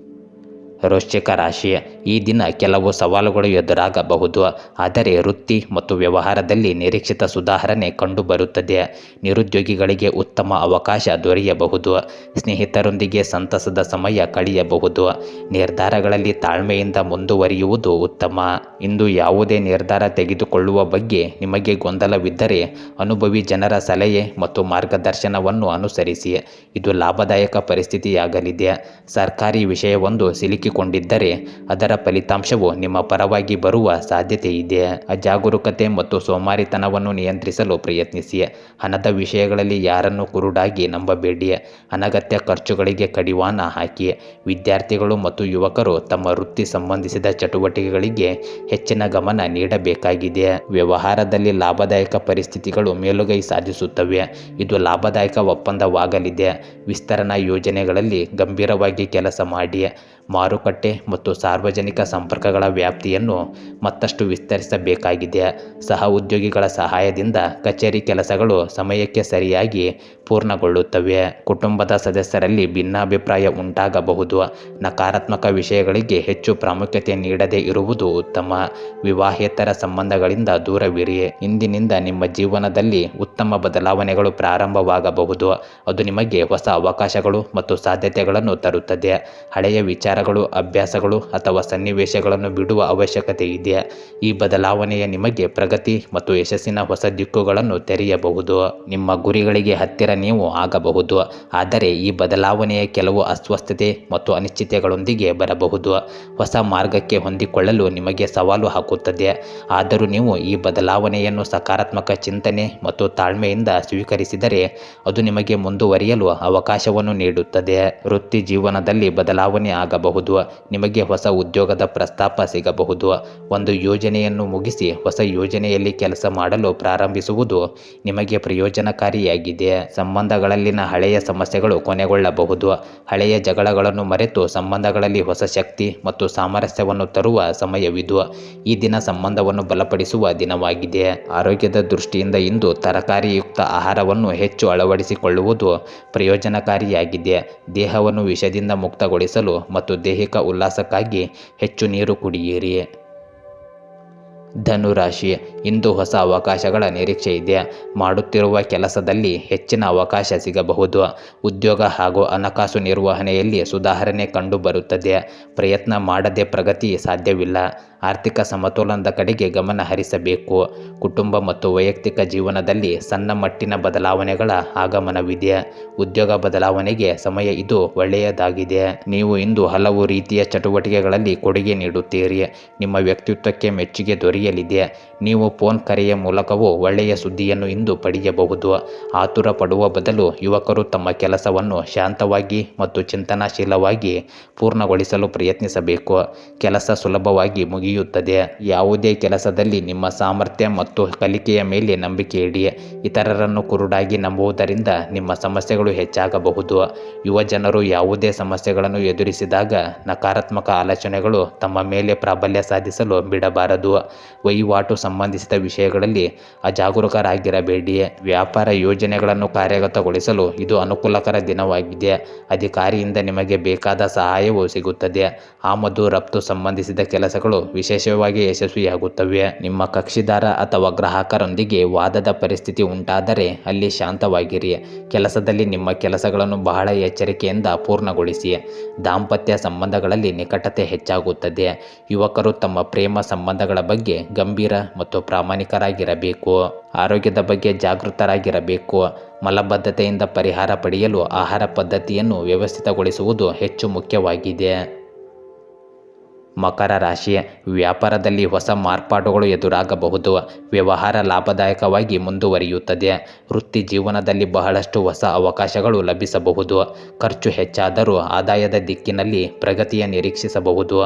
[SPEAKER 1] ವೃಶ್ಚಿಕ ರಾಶಿ, ಈ ದಿನ ಕೆಲವು ಸವಾಲುಗಳು ಎದುರಾಗಬಹುದು, ಆದರೆ ವೃತ್ತಿ ಮತ್ತು ವ್ಯವಹಾರದಲ್ಲಿ ನಿರೀಕ್ಷಿತ ಸುಧಾರಣೆ ಕಂಡುಬರುತ್ತದೆ. ನಿರುದ್ಯೋಗಿಗಳಿಗೆ ಉತ್ತಮ ಅವಕಾಶ ದೊರೆಯಬಹುದು. ಸ್ನೇಹಿತರೊಂದಿಗೆ ಸಂತಸದ ಸಮಯ ಕಳೆಯಬಹುದು. ನಿರ್ಧಾರಗಳಲ್ಲಿ ತಾಳ್ಮೆಯಿಂದ ಮುಂದುವರಿಯುವುದು ಉತ್ತಮ. ಇಂದು ಯಾವುದೇ ನಿರ್ಧಾರ ತೆಗೆದುಕೊಳ್ಳುವ ಬಗ್ಗೆ ನಿಮಗೆ ಗೊಂದಲವಿದ್ದರೆ ಅನುಭವಿ ಜನರ ಸಲಹೆ ಮತ್ತು ಮಾರ್ಗದರ್ಶನವನ್ನು ಅನುಸರಿಸಿ. ಇದು ಲಾಭದಾಯಕ ಪರಿಸ್ಥಿತಿಯಾಗಲಿದೆ. ಸರ್ಕಾರಿ ವಿಷಯವೊಂದು ಸಿಲುಕಿಕೊಂಡಿದ್ದರೆ ಅದರ ಫಲಿತಾಂಶವು ನಿಮ್ಮ ಪರವಾಗಿ ಬರುವ ಸಾಧ್ಯತೆ ಇದೆ. ಅಜಾಗರೂಕತೆ ಮತ್ತು ಸೋಮಾರಿತನವನ್ನು ನಿಯಂತ್ರಿಸಲು ಪ್ರಯತ್ನಿಸಿ. ಹಣದ ವಿಷಯಗಳಲ್ಲಿ ಯಾರನ್ನು ಕುರುಡಾಗಿ ನಂಬಬೇಡಿ. ಅನಗತ್ಯ ಖರ್ಚುಗಳಿಗೆ ಕಡಿವಾಣ ಹಾಕಿ. ವಿದ್ಯಾರ್ಥಿಗಳು ಮತ್ತು ಯುವಕರು ತಮ್ಮ ವೃತ್ತಿ ಸಂಬಂಧಿಸಿದ ಚಟುವಟಿಕೆಗಳಿಗೆ ಹೆಚ್ಚಿನ ಗಮನ ನೀಡಬೇಕಾಗಿದೆ. ವ್ಯವಹಾರದಲ್ಲಿ ಲಾಭದಾಯಕ ಪರಿಸ್ಥಿತಿಗಳು ಮೇಲುಗೈ ಸಾಧಿಸುತ್ತವೆ. ಇದು ಲಾಭದಾಯಕ ಒಪ್ಪಂದವಾಗಲಿದೆ. ವಿಸ್ತರಣಾ ಯೋಜನೆಗಳಲ್ಲಿ ಗಂಭೀರವಾಗಿ ಕೆಲಸ ಮಾಡಿ. ಮಾರುಕಟ್ಟೆ ಮತ್ತು ಸಾರ್ವಜನಿಕ ಸಂಪರ್ಕಗಳ ವ್ಯಾಪ್ತಿಯನ್ನು ಮತ್ತಷ್ಟು ವಿಸ್ತರಿಸಬೇಕಾಗಿದೆ. ಸಹ ಉದ್ಯೋಗಿಗಳ ಸಹಾಯದಿಂದ ಕಚೇರಿ ಕೆಲಸಗಳು ಸಮಯಕ್ಕೆ ಸರಿಯಾಗಿ ಪೂರ್ಣಗೊಳ್ಳುತ್ತವೆ. ಕುಟುಂಬದ ಸದಸ್ಯರಲ್ಲಿ ಭಿನ್ನಾಭಿಪ್ರಾಯ ಉಂಟಾಗಬಹುದು. ನಕಾರಾತ್ಮಕ ವಿಷಯಗಳಿಗೆ ಹೆಚ್ಚು ಪ್ರಾಮುಖ್ಯತೆ ನೀಡದೇ ಇರುವುದು ಉತ್ತಮ. ವಿವಾಹೇತರ ಸಂಬಂಧಗಳಿಂದ ದೂರವಿರಿ. ಇಂದಿನಿಂದ ನಿಮ್ಮ ಜೀವನದಲ್ಲಿ ಉತ್ತಮ ಬದಲಾವಣೆಗಳು ಪ್ರಾರಂಭವಾಗಬಹುದು. ಅದು ನಿಮಗೆ ಹೊಸ ಅವಕಾಶಗಳು ಮತ್ತು ಸಾಧ್ಯತೆಗಳನ್ನು ತರುತ್ತದೆ. ಹಳೆಯ ವಿಚಾರಗಳು, ಅಭ್ಯಾಸಗಳು ಅಥವಾ ಸನ್ನಿವೇಶಗಳನ್ನು ಬಿಡುವ ಅವಶ್ಯಕತೆ ಇದೆ. ಈ ಬದಲಾವಣೆಯ ನಿಮಗೆ ಪ್ರಗತಿ ಮತ್ತು ಯಶಸ್ಸಿನ ಹೊಸ ದಿಕ್ಕುಗಳನ್ನು ತೆರೆಯಬಹುದು. ನಿಮ್ಮ ಗುರಿಗಳಿಗೆ ಹತ್ತಿರ ನೀವು ಆಗಬಹುದು, ಆದರೆ ಈ ಬದಲಾವಣೆಯ ಕೆಲವು ಅಸ್ವಸ್ಥತೆ ಮತ್ತು ಅನಿಶ್ಚಿತತೆಗಳೊಂದಿಗೆ ಬರಬಹುದು. ಹೊಸ ಮಾರ್ಗಕ್ಕೆ ಹೊಂದಿಕೊಳ್ಳಲು ನಿಮಗೆ ಸವಾಲು ಹಾಕುತ್ತದೆ. ಆದರೂ ನೀವು ಈ ಬದಲಾವಣೆಯನ್ನು ಸಕಾರಾತ್ಮಕ ಚಿಂತನೆ ಮತ್ತು ತಾಳ್ಮೆಯಿಂದ ಸ್ವೀಕರಿಸಿದರೆ ಅದು ನಿಮಗೆ ಮುಂದುವರಿಯಲು ಅವಕಾಶವನ್ನು ನೀಡುತ್ತದೆ. ವೃತ್ತಿ ಜೀವನದಲ್ಲಿ ಬದಲಾವಣೆ ಆಗಬಹುದು. ನಿಮಗೆ ಹೊಸ ಉದ್ಯೋಗದ ಪ್ರಸ್ತಾಪ ಸಿಗಬಹುದು. ಒಂದು ಯೋಜನೆಯನ್ನು ಮುಗಿಸಿ ಹೊಸ ಯೋಜನೆಯಲ್ಲಿ ಕೆಲಸ ಮಾಡಲು ಪ್ರಾರಂಭಿಸುವುದು ನಿಮಗೆ ಪ್ರಯೋಜನಕಾರಿಯಾಗಿದೆ. ಸಂಬಂಧಗಳಲ್ಲಿನ ಹಳೆಯ ಸಮಸ್ಯೆಗಳು ಕೊನೆಗೊಳ್ಳಬಹುದು. ಹಳೆಯ ಜಗಳಗಳನ್ನು ಮರೆತು ಸಂಬಂಧಗಳಲ್ಲಿ ಹೊಸ ಶಕ್ತಿ ಮತ್ತು ಸಾಮರಸ್ಯವನ್ನು ತರುವ ಸಮಯವಿದು. ಈ ದಿನ ಸಂಬಂಧವನ್ನು ಬಲಪಡಿಸುವ ದಿನವಾಗಿದೆ. ಆರೋಗ್ಯದ ದೃಷ್ಟಿಯಿಂದ ಇಂದು ತರಕಾರಿಯುಕ್ತ ಆಹಾರವನ್ನು ಹೆಚ್ಚು ಅಳವಡಿಸಿಕೊಳ್ಳುವುದು ಪ್ರಯೋಜನಕಾರಿಯಾಗಿದೆ. ದೇಹವನ್ನು ವಿಷದಿಂದ ಮುಕ್ತಗೊಳಿಸಲು ಮತ್ತು ದೈಹಿಕ ಉಲ್ಲಾಸಕ್ಕಾಗಿ ಹೆಚ್ಚು ನೀರು ಕುಡಿಯಿರಿ. ಧನುರಾಶಿ, ಇಂದು ಹೊಸ ಅವಕಾಶಗಳ ನಿರೀಕ್ಷೆ ಇದೆ. ಮಾಡುತ್ತಿರುವ ಕೆಲಸದಲ್ಲಿ ಹೆಚ್ಚಿನ ಅವಕಾಶ ಸಿಗಬಹುದು. ಉದ್ಯೋಗ ಹಾಗೂ ಹಣಕಾಸು ನಿರ್ವಹಣೆಯಲ್ಲಿ ಸುಧಾರಣೆ ಕಂಡುಬರುತ್ತದೆ. ಪ್ರಯತ್ನ ಮಾಡದೆ ಪ್ರಗತಿ ಸಾಧ್ಯವಿಲ್ಲ. ಆರ್ಥಿಕ ಸಮತೋಲನದ ಕಡೆಗೆ ಗಮನ ಹರಿಸಬೇಕು. ಕುಟುಂಬ ಮತ್ತು ವೈಯಕ್ತಿಕ ಜೀವನದಲ್ಲಿ ಸಣ್ಣ ಮಟ್ಟಿನ ಬದಲಾವಣೆಗಳ ಆಗಮನವಿದೆ. ಉದ್ಯೋಗ ಬದಲಾವಣೆಗೆ ಸಮಯ ಇದು ಒಳ್ಳೆಯದಾಗಿದೆ. ನೀವು ಇಂದು ಹಲವು ರೀತಿಯ ಚಟುವಟಿಕೆಗಳಲ್ಲಿ ಕೊಡುಗೆ ನೀಡುತ್ತೀರಿ. ನಿಮ್ಮ ವ್ಯಕ್ತಿತ್ವಕ್ಕೆ ಮೆಚ್ಚುಗೆ ದೊರೆಯಲಿದೆ. ನೀವು ಫೋನ್ ಕರೆಯ ಮೂಲಕವೂ ಒಳ್ಳೆಯ ಸುದ್ದಿಯನ್ನು ಇಂದು ಪಡೆಯಬಹುದು. ಆತುರ ಪಡುವ ಬದಲು ಯುವಕರು ತಮ್ಮ ಕೆಲಸವನ್ನು ಶಾಂತವಾಗಿ ಮತ್ತು ಚಿಂತನಾಶೀಲವಾಗಿ ಪೂರ್ಣಗೊಳಿಸಲು ಪ್ರಯತ್ನಿಸಬೇಕು. ಕೆಲಸ ಸುಲಭವಾಗಿ ಮುಗಿಯುತ್ತದೆ. ಯಾವುದೇ ಕೆಲಸದಲ್ಲಿ ನಿಮ್ಮ ಸಾಮರ್ಥ್ಯ ಮತ್ತು ಕಲಿಕೆಯ ಮೇಲೆ ನಂಬಿಕೆ ಇಡಿ. ಇತರರನ್ನು ಕುರುಡಾಗಿ ನಂಬುವುದರಿಂದ ನಿಮ್ಮ ಸಮಸ್ಯೆಗಳು ಹೆಚ್ಚಾಗಬಹುದು. ಯುವ ಜನರು ಯಾವುದೇ ಸಮಸ್ಯೆಗಳನ್ನು ಎದುರಿಸಿದಾಗ ನಕಾರಾತ್ಮಕ ಆಲೋಚನೆಗಳು ತಮ್ಮ ಮೇಲೆ ಪ್ರಾಬಲ್ಯ ಸಾಧಿಸಲು ಬಿಡಬಾರದು. ವಹಿವಾಟು ಸಂಬಂಧಿಸಿದ ವಿಷಯಗಳಲ್ಲಿ ಅಜಾಗರೂಕರಾಗಿರಬೇಡಿ. ವ್ಯಾಪಾರ ಯೋಜನೆಗಳನ್ನು ಕಾರ್ಯಗತಗೊಳಿಸಲು ಇದು ಅನುಕೂಲಕರ ದಿನವಾಗಿದೆ. ಅಧಿಕಾರಿಯಿಂದ ನಿಮಗೆ ಬೇಕಾದ ಸಹಾಯವು ಸಿಗುತ್ತದೆ. ಆಮದು ರಫ್ತು ಸಂಬಂಧಿಸಿದ ಕೆಲಸಗಳು ವಿಶೇಷವಾಗಿ ಯಶಸ್ವಿಯಾಗುತ್ತವೆ. ನಿಮ್ಮ ಕಕ್ಷಿದಾರ ಅಥವಾ ಗ್ರಾಹಕರೊಂದಿಗೆ ವಾದದ ಪರಿಸ್ಥಿತಿ ಉಂಟಾದರೆ ಅಲ್ಲಿ ಶಾಂತವಾಗಿರಿ. ಕೆಲಸದಲ್ಲಿ ನಿಮ್ಮ ಕೆಲಸಗಳನ್ನು ಬಹಳ ಎಚ್ಚರಿಕೆಯಿಂದ ಪೂರ್ಣಗೊಳಿಸಿ. ದಾಂಪತ್ಯ ಸಂಬಂಧಗಳಲ್ಲಿ ನಿಕಟತೆ ಹೆಚ್ಚಾಗುತ್ತದೆ. ಯುವಕರು ತಮ್ಮ ಪ್ರೇಮ ಸಂಬಂಧಗಳ ಬಗ್ಗೆ ಗಂಭೀರ ಮತ್ತು ಪ್ರಾಮಾಣಿಕರಾಗಿರಬೇಕು. ಆರೋಗ್ಯದ ಬಗ್ಗೆ ಜಾಗೃತರಾಗಿರಬೇಕು. ಮಲಬದ್ಧತೆಯಿಂದ ಪರಿಹಾರ ಪಡೆಯಲು ಆಹಾರ ಪದ್ಧತಿಯನ್ನು ವ್ಯವಸ್ಥಿತಗೊಳಿಸುವುದು ಹೆಚ್ಚು ಮುಖ್ಯವಾಗಿದೆ. ಮಕರ ರಾಶಿ, ವ್ಯಾಪಾರದಲ್ಲಿ ಹೊಸ ಮಾರ್ಪಾಡುಗಳು ಎದುರಾಗಬಹುದು. ವ್ಯವಹಾರ ಲಾಭದಾಯಕವಾಗಿ ಮುಂದುವರಿಯುತ್ತದೆ. ವೃತ್ತಿ ಜೀವನದಲ್ಲಿ ಬಹಳಷ್ಟು ಹೊಸ ಅವಕಾಶಗಳು ಲಭಿಸಬಹುದು. ಖರ್ಚು ಹೆಚ್ಚಾದರೂ ಆದಾಯದ ದಿಕ್ಕಿನಲ್ಲಿ ಪ್ರಗತಿಯ ನಿರೀಕ್ಷಿಸಬಹುದು.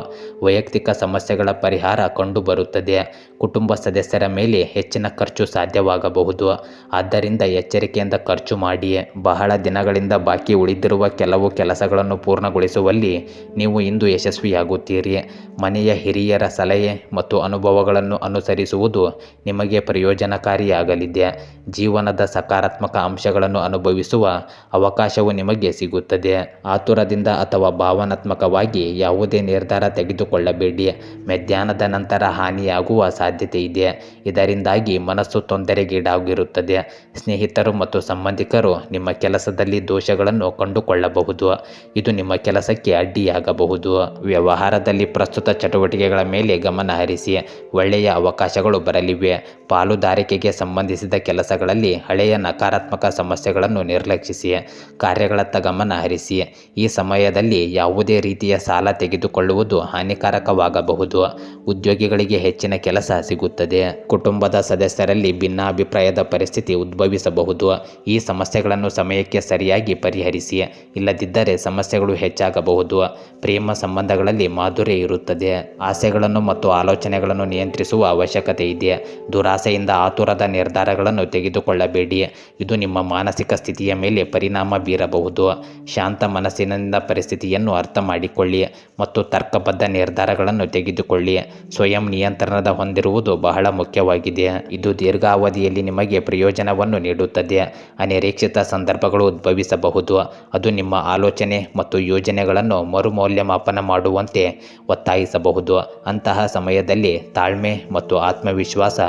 [SPEAKER 1] ವೈಯಕ್ತಿಕ ಸಮಸ್ಯೆಗಳ ಪರಿಹಾರ ಕಂಡುಬರುತ್ತದೆ. ಕುಟುಂಬ ಸದಸ್ಯರ ಮೇಲೆ ಹೆಚ್ಚಿನ ಖರ್ಚು ಸಾಧ್ಯವಾಗಬಹುದು. ಆದ್ದರಿಂದ ಎಚ್ಚರಿಕೆಯಿಂದ ಖರ್ಚು ಮಾಡಿ. ಬಹಳ ದಿನಗಳಿಂದ ಬಾಕಿ ಉಳಿದಿರುವ ಕೆಲವು ಕೆಲಸಗಳನ್ನು ಪೂರ್ಣಗೊಳಿಸುವಲ್ಲಿ ನೀವು ಇಂದು ಯಶಸ್ವಿಯಾಗುತ್ತೀರಿ. ಮನೆಯ ಹಿರಿಯರ ಸಲಹೆ ಮತ್ತು ಅನುಭವಗಳನ್ನು ಅನುಸರಿಸುವುದು ನಿಮಗೆ ಪ್ರಯೋಜನಕಾರಿಯಾಗಲಿದೆ. ಜೀವನದ ಸಕಾರಾತ್ಮಕ ಅಂಶಗಳನ್ನು ಅನುಭವಿಸುವ ಅವಕಾಶವು ನಿಮಗೆ ಸಿಗುತ್ತದೆ. ಆತುರದಿಂದ ಅಥವಾ ಭಾವನಾತ್ಮಕವಾಗಿ ಯಾವುದೇ ನಿರ್ಧಾರ ತೆಗೆದುಕೊಳ್ಳಬೇಡಿ. ಮಧ್ಯಾಹ್ನದ ನಂತರ ಹಾನಿಯಾಗುವ ಸಾಧ್ಯತೆ ಇದೆ. ಇದರಿಂದಾಗಿ ಮನಸ್ಸು ತೊಂದರೆಗೀಡಾಗಿರುತ್ತದೆ. ಸ್ನೇಹಿತರು ಮತ್ತು ಸಂಬಂಧಿಕರು ನಿಮ್ಮ ಕೆಲಸದಲ್ಲಿ ದೋಷಗಳನ್ನು ಕಂಡುಕೊಳ್ಳಬಹುದು. ಇದು ನಿಮ್ಮ ಕೆಲಸಕ್ಕೆ ಅಡ್ಡಿಯಾಗಬಹುದು. ವ್ಯವಹಾರದಲ್ಲಿ ಪ್ರಸ್ತುತ ಚಟುವಟಿಕೆಗಳ ಮೇಲೆ ಗಮನ ಹರಿಸಿ. ಒಳ್ಳೆಯ ಅವಕಾಶಗಳು ಬರಲಿವೆ. ಪಾಲುದಾರಿಕೆಗೆ ಸಂಬಂಧಿಸಿದ ಕೆಲಸಗಳಲ್ಲಿ ಹಳೆಯ ನಕಾರಾತ್ಮಕ ಸಮಸ್ಯೆಗಳನ್ನು ನಿರ್ಲಕ್ಷಿಸಿ ಕಾರ್ಯಗಳತ್ತ ಗಮನ ಹರಿಸಿ. ಈ ಸಮಯದಲ್ಲಿ ಯಾವುದೇ ರೀತಿಯ ಸಾಲ ತೆಗೆದುಕೊಳ್ಳುವುದು ಹಾನಿಕಾರಕವಾಗಬಹುದು. ಉದ್ಯೋಗಿಗಳಿಗೆ ಹೆಚ್ಚಿನ ಕೆಲಸ ಸಿಗುತ್ತದೆ. ಕುಟುಂಬದ ಸದಸ್ಯರಲ್ಲಿ ಭಿನ್ನಾಭಿಪ್ರಾಯದ ಪರಿಸ್ಥಿತಿ ಉದ್ಭವಿಸಬಹುದು. ಈ ಸಮಸ್ಯೆಗಳನ್ನು ಸಮಯಕ್ಕೆ ಸರಿಯಾಗಿ ಪರಿಹರಿಸಿ. ಇಲ್ಲದಿದ್ದರೆ ಸಮಸ್ಯೆಗಳು ಹೆಚ್ಚಾಗಬಹುದು. ಪ್ರೇಮ ಸಂಬಂಧಗಳಲ್ಲಿ ಮಾಧುರ್ಯ ಇರುತ್ತದೆ. ಆಸೆಗಳನ್ನು ಮತ್ತು ಆಲೋಚನೆಗಳನ್ನು ನಿಯಂತ್ರಿಸುವ ಅವಶ್ಯಕತೆ ಇದೆ. ದುರಾಸೆಯಿಂದ ಆತುರದ ನಿರ್ಧಾರಗಳನ್ನು ತೆಗೆದುಕೊಳ್ಳಬೇಡಿ. ಇದು ನಿಮ್ಮ ಮಾನಸಿಕ ಸ್ಥಿತಿಯ ಮೇಲೆ ಪರಿಣಾಮ ಬೀರಬಹುದು. ಶಾಂತ ಮನಸ್ಸಿನಿಂದ ಪರಿಸ್ಥಿತಿಯನ್ನು ಅರ್ಥ ಮಾಡಿಕೊಳ್ಳಿ ಮತ್ತು ತರ್ಕಬದ್ಧ ನಿರ್ಧಾರಗಳನ್ನು ತೆಗೆದುಕೊಳ್ಳಿ. ಸ್ವಯಂ ನಿಯಂತ್ರಣದ ಹೊಂದಿರುವುದು ಬಹಳ ಮುಖ್ಯವಾಗಿದೆ. ಇದು ದೀರ್ಘಾವಧಿಯಲ್ಲಿ ನಿಮಗೆ ಪ್ರಯೋಜನವನ್ನು ನೀಡುತ್ತದೆ. ಅನಿರೀಕ್ಷಿತ ಸಂದರ್ಭಗಳು ಉದ್ಭವಿಸಬಹುದು. ಅದು ನಿಮ್ಮ ಆಲೋಚನೆ ಮತ್ತು ಯೋಜನೆಗಳನ್ನು ಮರುಮೌಲ್ಯಮಾಪನ ಮಾಡುವಂತೆ ಒತ್ತಾಯಿಸಬಹುದು. ಅಂತಹ ಸಮಯದಲ್ಲಿ ತಾಳ್ಮೆ ಮತ್ತು ಆತ್ಮವಿಶ್ವಾಸ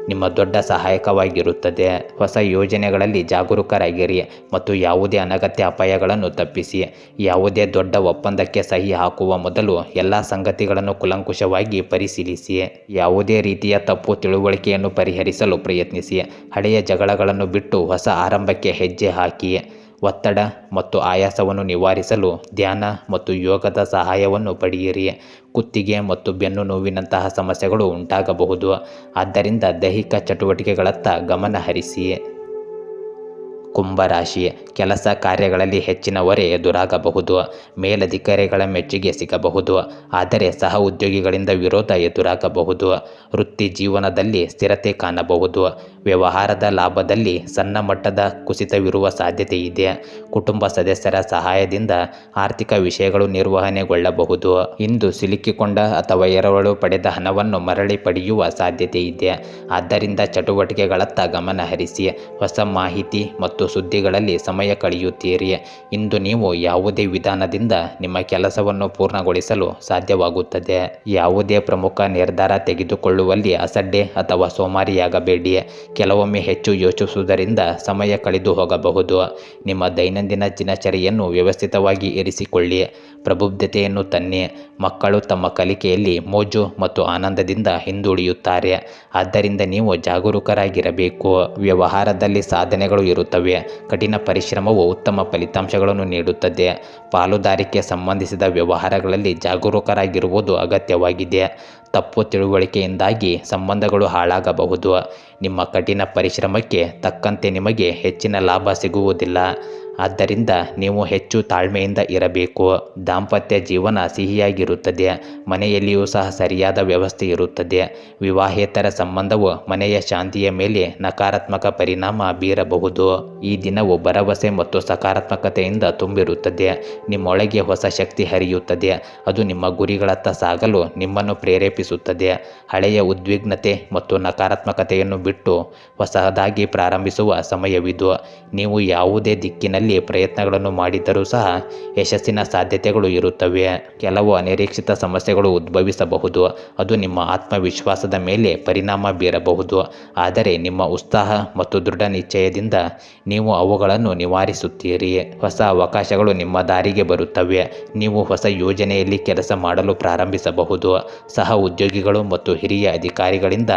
[SPEAKER 1] ನಿಮ್ಮ ದೊಡ್ಡ ಸಹಾಯಕವಾಗಿರುತ್ತದೆ. ಹೊಸ ಯೋಜನೆಗಳಲ್ಲಿ ಜಾಗರೂಕರಾಗಿರಿ ಮತ್ತು ಯಾವುದೇ ಅನಗತ್ಯ ಅಪಾಯಗಳನ್ನು ತಪ್ಪಿಸಿ. ಯಾವುದೇ ದೊಡ್ಡ ಒಪ್ಪಂದಕ್ಕೆ ಸಹಿ ಹಾಕುವ ಮೊದಲು ಎಲ್ಲ ಸಂಗತಿಗಳನ್ನು ಕೂಲಂಕುಷವಾಗಿ ಪರಿಶೀಲಿಸಿ. ಯಾವುದೇ ರೀತಿಯ ತಪ್ಪು ತಿಳುವಳಿಕೆಯನ್ನು ಪರಿಹರಿಸಲು ಪ್ರಯತ್ನಿಸಿ. ಹಳೆಯ ಜಗಳಗಳನ್ನು ಬಿಟ್ಟು ಹೊಸ ಆರಂಭಕ್ಕೆ ಹೆಜ್ಜೆ ಹಾಕಿ. ಒತ್ತಡ ಮತ್ತು ಆಯಾಸವನ್ನು ನಿವಾರಿಸಲು ಧ್ಯಾನ ಮತ್ತು ಯೋಗದ ಸಹಾಯವನ್ನು ಪಡೆಯಿರಿ. ಕುತ್ತಿಗೆ ಮತ್ತು ಬೆನ್ನು ನೋವಿನಂತಹ ಸಮಸ್ಯೆಗಳು ಉಂಟಾಗಬಹುದು. ಆದ್ದರಿಂದ ದೈಹಿಕ ಚಟುವಟಿಕೆಗಳತ್ತ ಗಮನ ಹರಿಸಿ. ಕುಂಭರಾಶಿ, ಕೆಲಸ ಕಾರ್ಯಗಳಲ್ಲಿ ಹೆಚ್ಚಿನ ಹೊರೆ ಎದುರಾಗಬಹುದು. ಮೇಲಧಿಕಾರಿಗಳ ಮೆಚ್ಚುಗೆ ಸಿಗಬಹುದು, ಆದರೆ ಸಹ ಉದ್ಯೋಗಿಗಳಿಂದ ವಿರೋಧ ಎದುರಾಗಬಹುದು. ವೃತ್ತಿ ಜೀವನದಲ್ಲಿ ಸ್ಥಿರತೆ ಕಾಣಬಹುದು. ವ್ಯವಹಾರದ ಲಾಭದಲ್ಲಿ ಸಣ್ಣ ಮಟ್ಟದ ಕುಸಿತವಿರುವ ಸಾಧ್ಯತೆ ಇದೆ. ಕುಟುಂಬ ಸದಸ್ಯರ ಸಹಾಯದಿಂದ ಆರ್ಥಿಕ ವಿಷಯಗಳು ನಿರ್ವಹಣೆಗೊಳ್ಳಬಹುದು. ಇಂದು ಸಿಲುಕಿಕೊಂಡ ಅಥವಾ ಎರವಲು ಪಡೆದ ಹಣವನ್ನು ಮರಳಿ ಪಡೆಯುವ ಸಾಧ್ಯತೆ ಇದೆ. ಆದ್ದರಿಂದ ಚಟುವಟಿಕೆಗಳತ್ತ ಗಮನ ಹರಿಸಿ. ಹೊಸ ಮಾಹಿತಿ ಮತ್ತು ಸುದ್ದಿಗಳಲ್ಲಿ ಸಮಯ ಕಳೆಯುತ್ತೀರಿ. ಇಂದು ನೀವು ಯಾವುದೇ ವಿಧಾನದಿಂದ ನಿಮ್ಮ ಕೆಲಸವನ್ನು ಪೂರ್ಣಗೊಳಿಸಲು ಸಾಧ್ಯವಾಗುತ್ತದೆ. ಯಾವುದೇ ಪ್ರಮುಖ ನಿರ್ಧಾರ ತೆಗೆದುಕೊಳ್ಳುವಲ್ಲಿ ಅಸಡ್ಡೆ ಅಥವಾ ಸೋಮಾರಿಯಾಗಬೇಡಿ. ಕೆಲವೊಮ್ಮೆ ಹೆಚ್ಚು ಯೋಚಿಸುವುದರಿಂದ ಸಮಯ ಕಳೆದು ಹೋಗಬಹುದು. ನಿಮ್ಮ ದೈನಂದಿನ ದಿನಚರಿಯನ್ನು ವ್ಯವಸ್ಥಿತವಾಗಿ ಇರಿಸಿಕೊಳ್ಳಿ. ಪ್ರಬುದ್ಧತೆಯನ್ನು ತನ್ನಿ. ಮಕ್ಕಳು ತಮ್ಮ ಕಲಿಕೆಯಲ್ಲಿ ಮೋಜು ಮತ್ತು ಆನಂದದಿಂದ ಹಿಂದುಳಿಯುತ್ತಾರೆ. ಆದ್ದರಿಂದ ನೀವು ಜಾಗರೂಕರಾಗಿರಬೇಕು. ವ್ಯವಹಾರದಲ್ಲಿ ಸಾಧನೆಗಳು ಇರುತ್ತವೆ. ಕಠಿಣ ಪರಿಶ್ರಮವು ಉತ್ತಮ ಫಲಿತಾಂಶಗಳನ್ನು ನೀಡುತ್ತದೆ. ಪಾಲುದಾರಿಕೆ ಸಂಬಂಧಿಸಿದ ವ್ಯವಹಾರಗಳಲ್ಲಿ ಜಾಗರೂಕರಾಗಿರುವುದು ಅಗತ್ಯವಾಗಿದೆ. ತಪ್ಪು ತಿಳುವಳಿಕೆಯಿಂದಾಗಿ ಸಂಬಂಧಗಳು ಹಾಳಾಗಬಹುದು. ನಿಮ್ಮ ಕಠಿಣ ಪರಿಶ್ರಮಕ್ಕೆ ತಕ್ಕಂತೆ ನಿಮಗೆ ಹೆಚ್ಚಿನ ಲಾಭ ಸಿಗುವುದಿಲ್ಲ. ಆದ್ದರಿಂದ ನೀವು ಹೆಚ್ಚು ತಾಳ್ಮೆಯಿಂದ ಇರಬೇಕು. ದಾಂಪತ್ಯ ಜೀವನ ಸಿಹಿಯಾಗಿರುತ್ತದೆ. ಮನೆಯಲ್ಲಿಯೂ ಸಹ ಸರಿಯಾದ ವ್ಯವಸ್ಥೆ ಇರುತ್ತದೆ. ವಿವಾಹೇತರ ಸಂಬಂಧವು ಮನೆಯ ಶಾಂತಿಯ ಮೇಲೆ ನಕಾರಾತ್ಮಕ ಪರಿಣಾಮ ಬೀರಬಹುದು. ಈ ದಿನವು ಭರವಸೆ ಮತ್ತು ಸಕಾರಾತ್ಮಕತೆಯಿಂದ ತುಂಬಿರುತ್ತದೆ. ನಿಮ್ಮೊಳಗೆ ಹೊಸ ಶಕ್ತಿ ಹರಿಯುತ್ತದೆ. ಅದು ನಿಮ್ಮ ಗುರಿಗಳತ್ತ ಸಾಗಲು ನಿಮ್ಮನ್ನು ಪ್ರೇರೇಪಿಸುತ್ತದೆ. ಹಳೆಯ ಉದ್ವಿಗ್ನತೆ ಮತ್ತು ನಕಾರಾತ್ಮಕತೆಯನ್ನು ಬಿಟ್ಟು ಹೊಸದಾಗಿ ಪ್ರಾರಂಭಿಸುವ ಸಮಯವಿದು. ನೀವು ಯಾವುದೇ ದಿಕ್ಕಿನಲ್ಲಿ ಪ್ರಯತ್ನಗಳನ್ನು ಮಾಡಿದರೂ ಸಹ ಯಶಸ್ಸಿನ ಸಾಧ್ಯತೆಗಳು ಇರುತ್ತವೆ. ಕೆಲವು ಅನಿರೀಕ್ಷಿತ ಸಮಸ್ಯೆಗಳು ಉದ್ಭವಿಸಬಹುದು. ಅದು ನಿಮ್ಮ ಆತ್ಮವಿಶ್ವಾಸದ ಮೇಲೆ ಪರಿಣಾಮ ಬೀರಬಹುದು. ಆದರೆ ನಿಮ್ಮ ಉತ್ಸಾಹ ಮತ್ತು ದೃಢ ನಿಶ್ಚಯದಿಂದ ನೀವು ಅವುಗಳನ್ನು ನಿವಾರಿಸುತ್ತೀರಿ. ಹೊಸ ಅವಕಾಶಗಳು ನಿಮ್ಮ ದಾರಿಗೆ ಬರುತ್ತವೆ. ನೀವು ಹೊಸ ಯೋಜನೆಯಲ್ಲಿ ಕೆಲಸ ಮಾಡಲು ಪ್ರಾರಂಭಿಸಬಹುದು. ಸಹ ಉದ್ಯೋಗಿಗಳು ಮತ್ತು ಹಿರಿಯ ಅಧಿಕಾರಿಗಳಿಂದ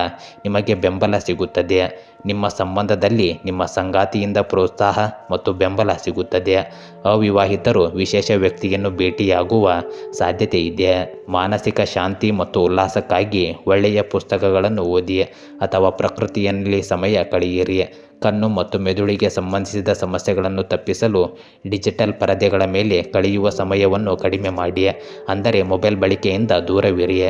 [SPEAKER 1] ನಿಮಗೆ ಬೆಂಬಲ ಸಿಗುತ್ತದೆ. ನಿಮ್ಮ ಸಂಬಂಧದಲ್ಲಿ ನಿಮ್ಮ ಸಂಗಾತಿಯಿಂದ ಪ್ರೋತ್ಸಾಹ ಮತ್ತು ಬೆಂಬಲ ಸಿಗುತ್ತದೆ. ಅವಿವಾಹಿತರು ವಿಶೇಷ ವ್ಯಕ್ತಿಯನ್ನು ಭೇಟಿಯಾಗುವ ಸಾಧ್ಯತೆ ಇದೆ. ಮಾನಸಿಕ ಶಾಂತಿ ಮತ್ತು ಉಲ್ಲಾಸಕ್ಕಾಗಿ ಒಳ್ಳೆಯ ಪುಸ್ತಕಗಳನ್ನು ಓದಿ ಅಥವಾ ಪ್ರಕೃತಿಯಲ್ಲಿ ಸಮಯ ಕಳೆಯಿರಿ. ಕಣ್ಣು ಮತ್ತು ಮೆದುಳಿಗೆ ಸಂಬಂಧಿಸಿದ ಸಮಸ್ಯೆಗಳನ್ನು ತಪ್ಪಿಸಲು ಡಿಜಿಟಲ್ ಪರದೆಗಳ ಮೇಲೆ ಕಳೆಯುವ ಸಮಯವನ್ನು ಕಡಿಮೆ ಮಾಡಿ. ಅಂದರೆ ಮೊಬೈಲ್ ಬಳಕೆಯಿಂದ ದೂರವಿರಿ.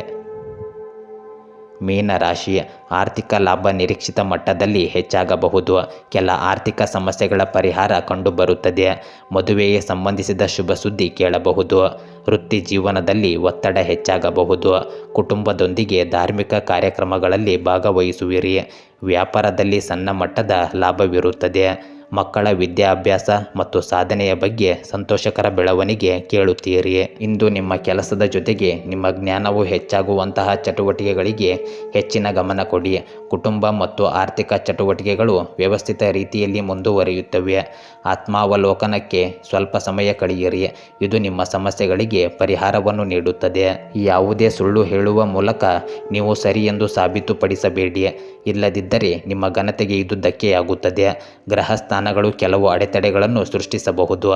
[SPEAKER 1] ಮೀನರಾಶಿ, ಆರ್ಥಿಕ ಲಾಭ ನಿರೀಕ್ಷಿತ ಮಟ್ಟದಲ್ಲಿ ಹೆಚ್ಚಾಗಬಹುದು. ಕೆಲ ಆರ್ಥಿಕ ಸಮಸ್ಯೆಗಳ ಪರಿಹಾರ ಕಂಡುಬರುತ್ತದೆ. ಮದುವೆಗೆ ಸಂಬಂಧಿಸಿದ ಶುಭ ಸುದ್ದಿ ಕೇಳಬಹುದು. ವೃತ್ತಿ ಜೀವನದಲ್ಲಿ ಒತ್ತಡ ಹೆಚ್ಚಾಗಬಹುದು. ಕುಟುಂಬದೊಂದಿಗೆ ಧಾರ್ಮಿಕ ಕಾರ್ಯಕ್ರಮಗಳಲ್ಲಿ ಭಾಗವಹಿಸುವಿರಿ. ವ್ಯಾಪಾರದಲ್ಲಿ ಸಣ್ಣ ಮಟ್ಟದ ಲಾಭವಿರುತ್ತದೆ. ಮಕ್ಕಳ ವಿದ್ಯಾಭ್ಯಾಸ ಮತ್ತು ಸಾಧನೆಯ ಬಗ್ಗೆ ಸಂತೋಷಕರ ಬೆಳವಣಿಗೆ ಕೇಳುತ್ತೀರಿ. ಇಂದು ನಿಮ್ಮ ಕೆಲಸದ ಜೊತೆಗೆ ನಿಮ್ಮ ಜ್ಞಾನವು ಹೆಚ್ಚಾಗುವಂತಹ ಚಟುವಟಿಕೆಗಳಿಗೆ ಹೆಚ್ಚಿನ ಗಮನ ಕೊಡಿ. ಕುಟುಂಬ ಮತ್ತು ಆರ್ಥಿಕ ಚಟುವಟಿಕೆಗಳು ವ್ಯವಸ್ಥಿತ ರೀತಿಯಲ್ಲಿ ಮುಂದುವರಿಯುತ್ತವೆ. ಆತ್ಮಾವಲೋಕನಕ್ಕೆ ಸ್ವಲ್ಪ ಸಮಯ ಕಳೆಯಿರಿ. ಇದು ನಿಮ್ಮ ಸಮಸ್ಯೆಗಳಿಗೆ ಪರಿಹಾರವನ್ನು ನೀಡುತ್ತದೆ. ಯಾವುದೇ ಸುಳ್ಳು ಹೇಳುವ ಮೂಲಕ ನೀವು ಸರಿ ಎಂದು ಸಾಬೀತುಪಡಿಸಬೇಡಿ. ಇಲ್ಲದಿದ್ದರೆ ನಿಮ್ಮ ಘನತೆಗೆ ಇದು ಧಕ್ಕೆಯಾಗುತ್ತದೆ. ಗ್ರಹ ಸ್ಥಾನಗಳು ಕೆಲವು ಅಡೆತಡೆಗಳನ್ನು ಸೃಷ್ಟಿಸಬಹುದು.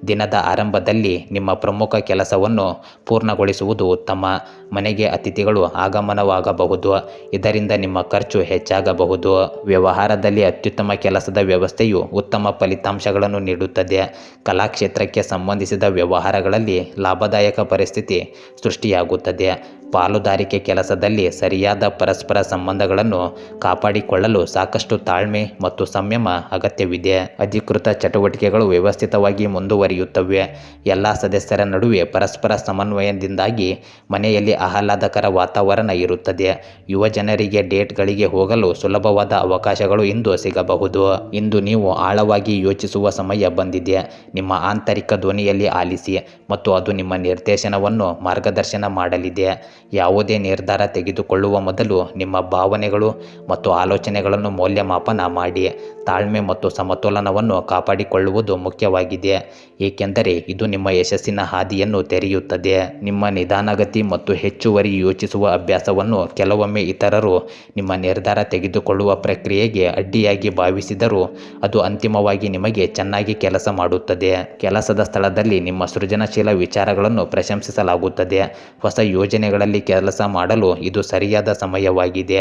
[SPEAKER 1] ದಿನದ ಆರಂಭದಲ್ಲಿ ನಿಮ್ಮ ಪ್ರಮುಖ ಕೆಲಸವನ್ನು ಪೂರ್ಣಗೊಳಿಸುವುದು ಉತ್ತಮ. ಮನೆಗೆ ಅತಿಥಿಗಳು ಆಗಮನವಾಗಬಹುದು. ಇದರಿಂದ ನಿಮ್ಮ ಖರ್ಚು ಹೆಚ್ಚಾಗಬಹುದು. ವ್ಯವಹಾರದಲ್ಲಿ ಅತ್ಯುತ್ತಮ ಕೆಲಸದ ವ್ಯವಸ್ಥೆಯು ಉತ್ತಮ ಫಲಿತಾಂಶಗಳನ್ನು ನೀಡುತ್ತದೆ. ಕಲಾಕ್ಷೇತ್ರಕ್ಕೆ ಸಂಬಂಧಿಸಿದ ವ್ಯವಹಾರಗಳಲ್ಲಿ ಲಾಭದಾಯಕ ಪರಿಸ್ಥಿತಿ ಸೃಷ್ಟಿಯಾಗುತ್ತದೆ. ಪಾಲುದಾರಿಕೆ ಕೆಲಸದಲ್ಲಿ ಸರಿಯಾದ ಪರಸ್ಪರ ಸಂಬಂಧಗಳನ್ನು ಕಾಪಾಡಿಕೊಳ್ಳಲು ಸಾಕಷ್ಟು ತಾಳ್ಮೆ ಮತ್ತು ಸಂಯಮ ಅಗತ್ಯವಿದೆ. ಅಧಿಕೃತ ಚಟುವಟಿಕೆಗಳು ವ್ಯವಸ್ಥಿತವಾಗಿ ಮುಂದುವರಿಯುತ್ತವೆ. ಎಲ್ಲ ಸದಸ್ಯರ ನಡುವೆ ಪರಸ್ಪರ ಸಮನ್ವಯದಿಂದಾಗಿ ಮನೆಯಲ್ಲಿ ಆಹ್ಲಾದಕರ ವಾತಾವರಣ ಇರುತ್ತದೆ. ಯುವ ಜನರಿಗೆ ಡೇಟ್ಗಳಿಗೆ ಹೋಗಲು ಸುಲಭವಾದ ಅವಕಾಶಗಳು ಇಂದು ಸಿಗಬಹುದು. ಇಂದು ನೀವು ಆಳವಾಗಿ ಯೋಚಿಸುವ ಸಮಯ ಬಂದಿದೆ. ನಿಮ್ಮ ಆಂತರಿಕ ಧ್ವನಿಯಲ್ಲಿ ಆಲಿಸಿ ಮತ್ತು ಅದು ನಿಮ್ಮ ನಿರ್ದೇಶನವನ್ನು ಮಾರ್ಗದರ್ಶನ ಮಾಡಲಿದೆ. ಯಾವುದೇ ನಿರ್ಧಾರ ತೆಗೆದುಕೊಳ್ಳುವ ಮೊದಲು ನಿಮ್ಮ ಭಾವನೆಗಳು ಮತ್ತು ಆಲೋಚನೆಗಳನ್ನು ಮೌಲ್ಯಮಾಪನ ಮಾಡಿ. ತಾಳ್ಮೆ ಮತ್ತು ಸಮತೋಲನವನ್ನು ಕಾಪಾಡಿಕೊಳ್ಳುವುದು ಮುಖ್ಯವಾಗಿದೆ, ಏಕೆಂದರೆ ಇದು ನಿಮ್ಮ ಯಶಸ್ಸಿನ ಹಾದಿಯನ್ನು ತೆರೆಯುತ್ತದೆ. ನಿಮ್ಮ ನಿಧಾನಗತಿ ಮತ್ತು ಹೆಚ್ಚುವರಿ ಯೋಚಿಸುವ ಅಭ್ಯಾಸವನ್ನು ಕೆಲವೊಮ್ಮೆ ಇತರರು ನಿಮ್ಮ ನಿರ್ಧಾರ ತೆಗೆದುಕೊಳ್ಳುವ ಪ್ರಕ್ರಿಯೆಗೆ ಅಡ್ಡಿಯಾಗಿ ಭಾವಿಸಿದರೂ ಅದು ಅಂತಿಮವಾಗಿ ನಿಮಗೆ ಚೆನ್ನಾಗಿ ಕೆಲಸ ಮಾಡುತ್ತದೆ. ಕೆಲಸದ ಸ್ಥಳದಲ್ಲಿ ನಿಮ್ಮ ಸೃಜನಶೀಲ ವಿಚಾರಗಳನ್ನು ಪ್ರಶಂಸಿಸಲಾಗುತ್ತದೆ. ಹೊಸ ಯೋಜನೆಗಳಲ್ಲಿ ಕೆಲಸ ಮಾಡಲು ಇದು ಸರಿಯಾದ ಸಮಯವಾಗಿದೆ.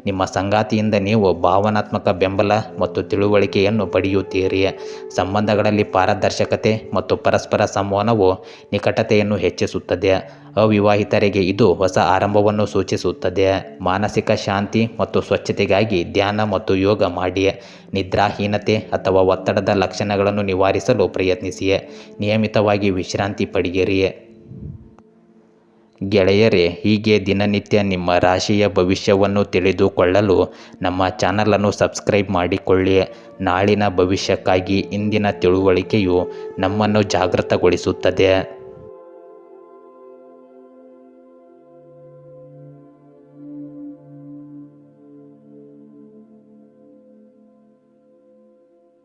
[SPEAKER 1] ನಿಮ್ಮ ಸಂಗಾತಿಯಿಂದ ನೀವು ಭಾವನಾತ್ಮಕ ಬೆಂಬಲ ಮತ್ತು ತಿಳುವಳಿಕೆಯನ್ನು ಪಡೆಯುತ್ತೀರಿ. ಸಂಬಂಧಗಳಲ್ಲಿ ಪಾರದರ್ಶಕತೆ ಮತ್ತು ಪರಸ್ಪರ ಸಂವಹನವು ನಿಕಟತೆಯನ್ನು ಹೆಚ್ಚಿಸುತ್ತದೆ. ಅವಿವಾಹಿತರಿಗೆ ಇದು ಹೊಸ ಆರಂಭವನ್ನು ಸೂಚಿಸುತ್ತದೆ. ಮಾನಸಿಕ ಶಾಂತಿ ಮತ್ತು ಸ್ವಚ್ಛತೆಗಾಗಿ ಧ್ಯಾನ ಮತ್ತು ಯೋಗ ಮಾಡಿ. ನಿದ್ರಾಹೀನತೆ ಅಥವಾ ಒತ್ತಡದ ಲಕ್ಷಣಗಳನ್ನು ನಿವಾರಿಸಲು ಪ್ರಯತ್ನಿಸಿ. ನಿಯಮಿತವಾಗಿ ವಿಶ್ರಾಂತಿ ಪಡೆಯಿರಿ. ಗೆಳೆಯರೇ, ಹೀಗೆ ದಿನನಿತ್ಯ ನಿಮ್ಮ ರಾಶಿಯ ಭವಿಷ್ಯವನ್ನು ತಿಳಿದುಕೊಳ್ಳಲು ನಮ್ಮ ಚಾನಲನ್ನು ಸಬ್ಸ್ಕ್ರೈಬ್ ಮಾಡಿಕೊಳ್ಳಿ. ನಾಳಿನ ಭವಿಷ್ಯಕ್ಕಾಗಿ ಇಂದಿನ ತಿಳುವಳಿಕೆಯು ನಮ್ಮನ್ನು ಜಾಗೃತಗೊಳಿಸುತ್ತದೆ.